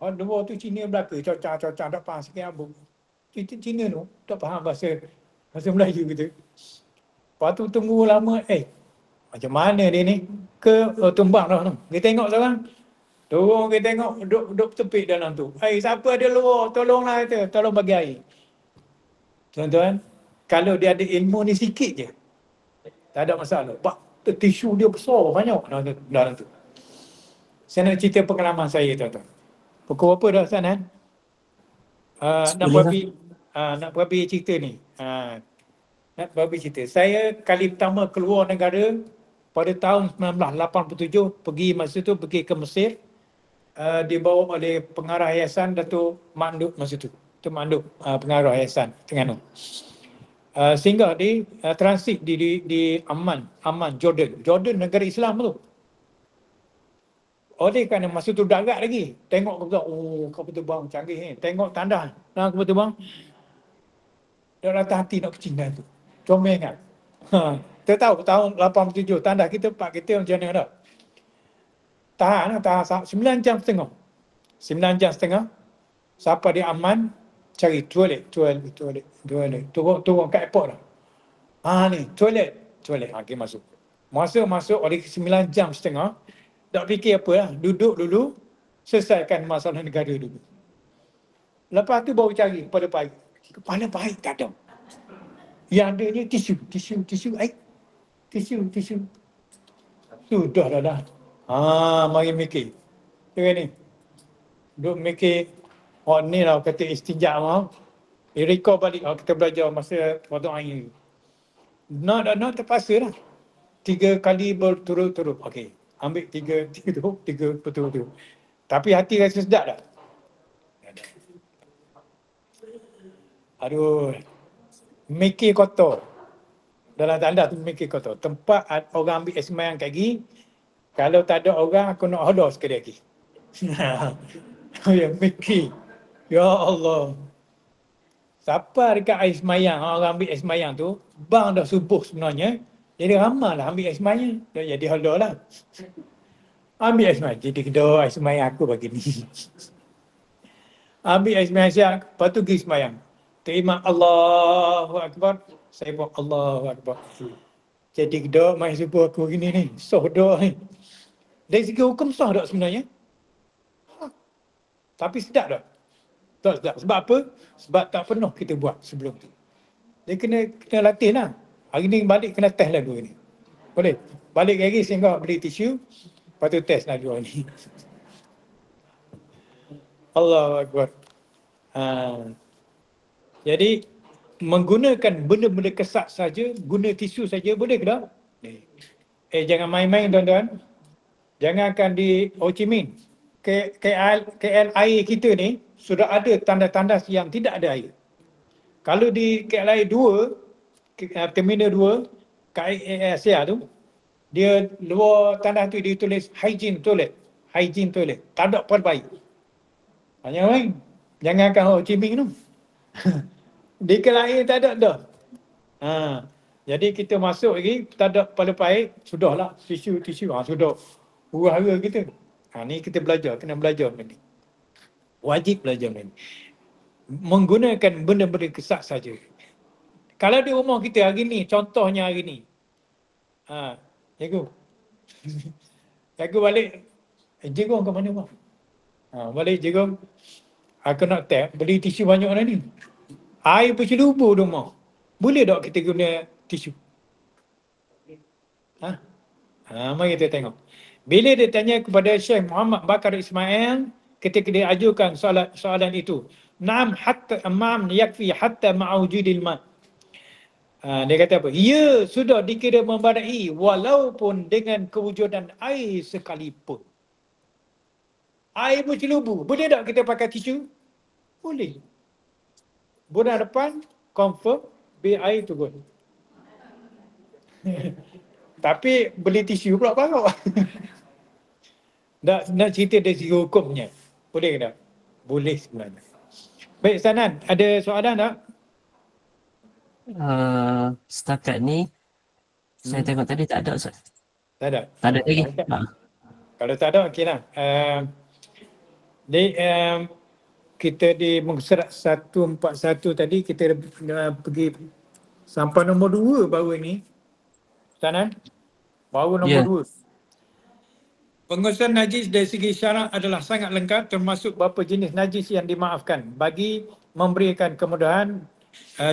Lupa tu Cina belaka, cocak tak faham sikit apa. Cina tu tak faham bahasa Melayu gitu. Lepas tu tunggu lama, macam mana dia ni? Tumbang dah tu. Kita tengok sekarang. Turun kita tengok, duduk tepik dalam tu. Siapa ada luar? Tolonglah kita. Tolong bagi air. Tuan-tuan, kalau dia ada ilmu ni sikit je, tak ada masalah. Tisu dia besar, banyak dalam tu. Saya nak cerita pengalaman saya, tuan-tuan. Pukul berapa dah, Ustaz Nan? Nak berabi cerita ni. Nak berabi cerita. Saya kali pertama keluar negara pada tahun 1987, pergi ke Mesir, dibawa oleh pengarah yayasan Datuk Manduk masa tu. Itu Manduk, pengarah yayasan Terengganu. Sehingga di transit di Amman, Jordan negara Islam tu. Oleh kerana masa tu darat lagi, tengok kapal terbang canggih ni, tengok tanda kapal terbang, dah rata hati nak kecil dah tu. Comel kan? Kita tahu tahun 87, tanda kita pak kita macam mana dah. Tahan 9 jam setengah. 9 jam setengah. Siapa di Amman, cari toilet. Turun kat airport dah. Ni, toilet. Kita masuk oleh 9 jam setengah. Tak fikir apa lah. Duduk dulu, selesaikan masalah negara dulu. Lepas tu baru cari kepala pahit. Kepala pahit tak ada. Yang adanya tisu, air. Tisu. Sudah dah. Mari mikir. Tengok ni. Duk mikir. Oh ni lah kata istinja mau. Recall balik kita belajar masa waktu air. Nak terpaksa lah. 3 kali berturut-turut. Okey. Ambil 3 berturut-turut. Tapi hati rasa sedap tak? Aduh. Mikir kotor. Dalam tanda tu mikir kotor. Tempat orang ambil sembahyang kat gigi, kalau tak ada orang aku nak hodor sekali lagi. Ya mikir. Ya Allah. Siapa dekat air semayang, orang ambil air semayang tu, bang dah subuh sebenarnya, jadi ramai lah ambil air semayang. Jadi hodor lah. Ambil air semayang. Jadi kedua air semayang aku bagi ni. Ambil air semayang siap, lepas tu pergi semayang. Terima Allahu Akbar. Saya buat Allahu Akbar. Jadi kedua main subuh aku gini ni. Sah dah ni. Dari segi hukum sah tak sebenarnya? Tapi sedap tak? Tak sedap. Sebab apa? Sebab tak pernah kita buat sebelum tu. Dia kena latih lah. Hari ni balik kena test lah dua ni. Boleh? Balik lagi sehingga beli tisu. Lepas tu test lah dua ni. Allahu Akbar. Jadi menggunakan benda-benda kesat saja, guna tisu saja boleh ke tak? Jangan main-main tuan-tuan. Jangankan di Ho Chi Minh. KL air kita ni sudah ada tandas-tandas yang tidak ada air. Kalau di KL air 2, Terminal 2, KL Asia tu, dia luar tandas tu dia tulis hygiene toilet. Hygiene toilet. Tak ada perbaik. Hanya main. Jangankan Ho Chi Minh tu. Di KL air tak ada dah. Jadi kita masuk lagi, tak ada pada paik, sudahlah tisu, sudah. Hura-hura kita. Ni kita belajar, kena belajar ni. Wajib belajar ni. Menggunakan benda-benda kesat saja. Kalau di rumah kita hari ni, contohnya hari ni. Cikgu. Cikgu balik. Cikgu ke mana bang? Balik cikgu. Aku nak tap, beli tisu banyak dah ni. Air bercelubur di rumah. Boleh tak kita guna tisu? Mari kita tengok. Bila dia tanya kepada Syekh Muhammad Bakar Ismail ketika dia ajukan soalan itu, "Na'am hatta amam yakfi hatta ma'wujudil ma." Dia kata apa? Ya, sudah dikira memadai walaupun dengan kewujudan air sekalipun. Air bercelubur. Boleh tak kita pakai tisu? Boleh. Bulan depan confirm bil air turun. Tapi beli tisu pula baru. Nak cerita dari segi hukumnya. Boleh ke tak? Boleh sebenarnya. Baik, Sanan, ada soalan tak? Setakat ni saya tengok tadi tak ada Ustaz. Tak ada? Tak ada lagi. Kalau tak ada, okeylah. Kita di Muka Surat 141 tadi, kita pergi sampai nombor 2 baru ini. Sanan? Baru nombor 2. Pengurusan najis dari segi syarak adalah sangat lengkap, termasuk beberapa jenis najis yang dimaafkan bagi memberikan kemudahan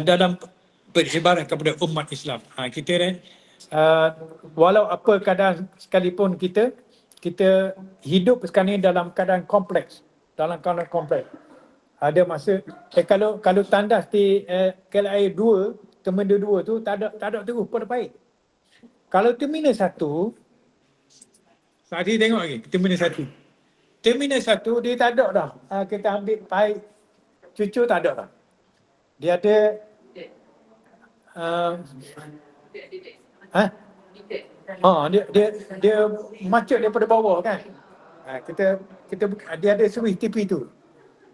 dalam beribadah kepada umat Islam. Kita walau apa keadaan sekalipun kita hidup sekarang ni dalam keadaan kompleks. Ada masa kalau tandas di KLIA 2, Terminal 2 tu tak ada terus pada baik. Kalau Terminal 1, saat ni tengok lagi, Terminal 1. Terminal 1 dia tak ada dah. Kita ambil paip cucu tak ada dah. Dia ada dia macet daripada bawah kan. Dia ada switch TV tu.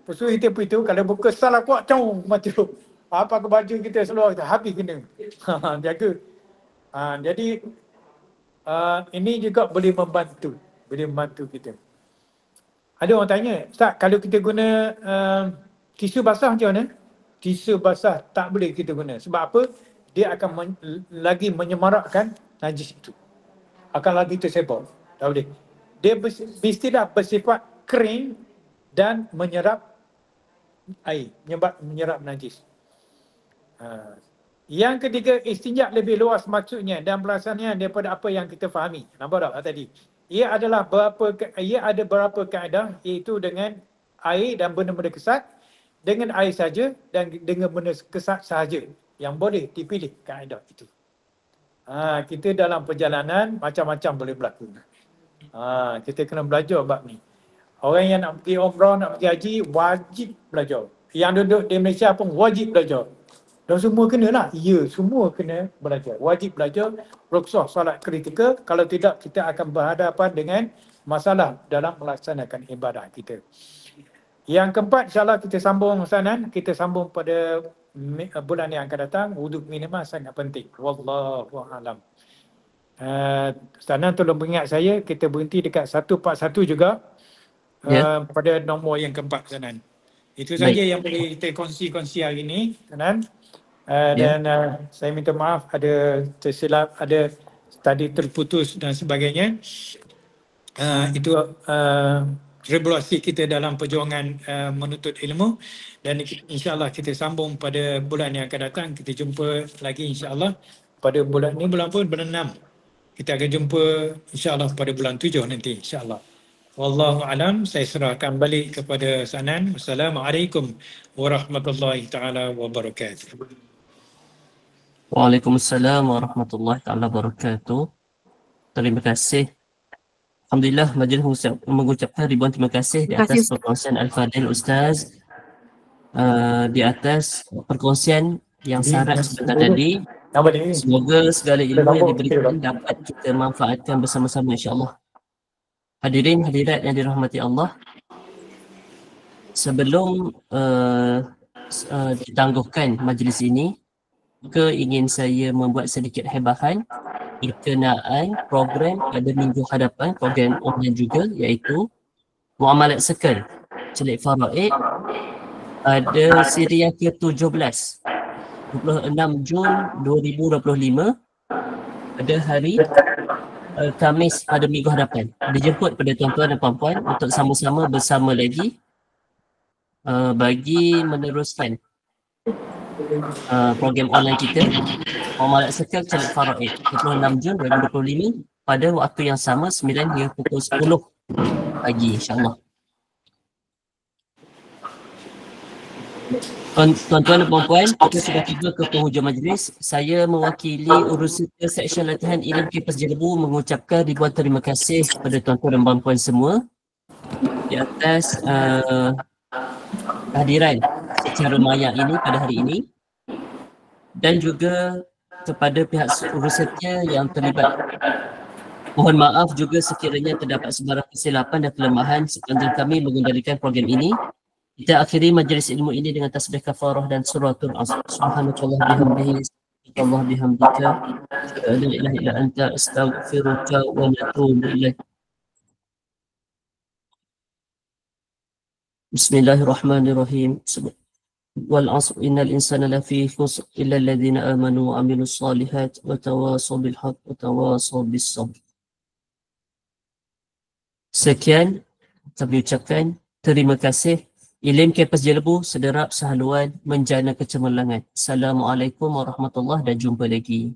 Switch TV tu kalau buka salah kuat macam apa ke baju kita seluar kita habis kena. Jaga. Jadi ini juga boleh membantu kita. Ada orang tanya, Ustaz, kalau kita guna tisu basah macam mana? Tisu basah tak boleh kita guna. Sebab apa? Dia akan lagi menyemarakkan najis itu. Akan lagi tersebar. Tak boleh. Dia mestilah bersifat kering dan menyerap air, menyerap najis. Yang ketiga, istinja lebih luas maksudnya dan pelaksanaan daripada apa yang kita fahami. Nampak tak tadi? Ia ada berapa kaedah, iaitu dengan air dan benda-benda kesat dengan air saja dan dengan benda kesat sahaja yang boleh dipilih kaedah itu. Kita dalam perjalanan macam-macam boleh berlaku. Kita kena belajar bab ni. Orang yang nak pergi umrah, nak pergi haji, wajib belajar. Yang duduk di Malaysia pun wajib belajar. Dan semua kena lah. Ya, semua kena belajar. Wajib belajar. Rukhsah solat kritikal. Kalau tidak, kita akan berhadapan dengan masalah dalam melaksanakan ibadah kita. Yang keempat, insyaAllah kita sambung Sanan. Kita sambung pada bulan yang akan datang. Wuduk minimal sangat penting. Wallahualam. Sanan tolong ingat saya, kita berhenti dekat 141 juga. Pada nombor yang keempat, Sanan. Itu saja yang boleh kita kongsi hari ini, Sanan. Dan saya minta maaf ada tersilap, ada tadi terputus dan sebagainya. Itu regulasi kita dalam perjuangan menuntut ilmu, dan insyaAllah kita sambung pada bulan yang akan datang. Kita jumpa lagi insyaAllah pada bulan ni, bulan pun bulan 6. Kita akan jumpa insyaAllah pada bulan 7 nanti insyaAllah. Wallahu alam, saya serahkan balik kepada Sanan. Wassalamualaikum warahmatullahi taala wabarakatuh. Waalaikumsalam warahmatullahi taala wabarakatuh. Terima kasih. Alhamdulillah, majlis mengucapkan ribuan terima kasih di atas perkongsian Al-Fadil Ustaz, di atas perkongsian yang syarat sebentar tadi. Semoga segala ilmu yang diberikan dapat kita manfaatkan bersama-sama insya-Allah. Hadirin hadirat yang dirahmati Allah, sebelum ditangguhkan majlis ini, maka ingin saya membuat sedikit hebahan berkenaan program pada minggu hadapan, program online juga, iaitu Muamalat Circle Celik Faraid pada siri yang ke-17, 26 Jun 2025, pada hari Khamis pada minggu hadapan. Dijemput pada tuan-tuan dan puan-puan untuk sama-sama bersama lagi bagi meneruskan program online kita Muamalat Circle Celik Faraid 26 Jun 2025 pada waktu yang sama 9 hingga pukul 10 pagi insya-Allah. Tuan-tuan dan puan-puan, kita sudah tiba ke penghujung majlis. Saya mewakili urusan Seksyen Latihan Ilmu Kipas Jelebu mengucapkan ribuan terima kasih kepada tuan-tuan dan puan-puan semua di atas kehadiran secara maya ini pada hari ini, dan juga kepada pihak urusannya yang terlibat. Mohon maaf juga sekiranya terdapat sebarang kesilapan dan kelemahan sepanjang kami mengendalikan program ini. Kita akhiri majlis ilmu ini dengan tasbih kafarah dan suratul asr. Subhanakallah bihamdihi, Allah bihamdika, la ilaha illa anta, astaghfiruka wa atubu ilaik. Bismillahirrahmanirrahim. Wal asr innal insana lafi khusr illa alladhina amanu wa amilus solihat wa tawasaw bil haqq wa tawasaw bis sabr. Sekian kami ucapkan terima kasih. Ilim Kipas Jelebu, sederap sehaluan, menjana kecemerlangan. Assalamualaikum warahmatullahi wabarakatuh dan jumpa lagi.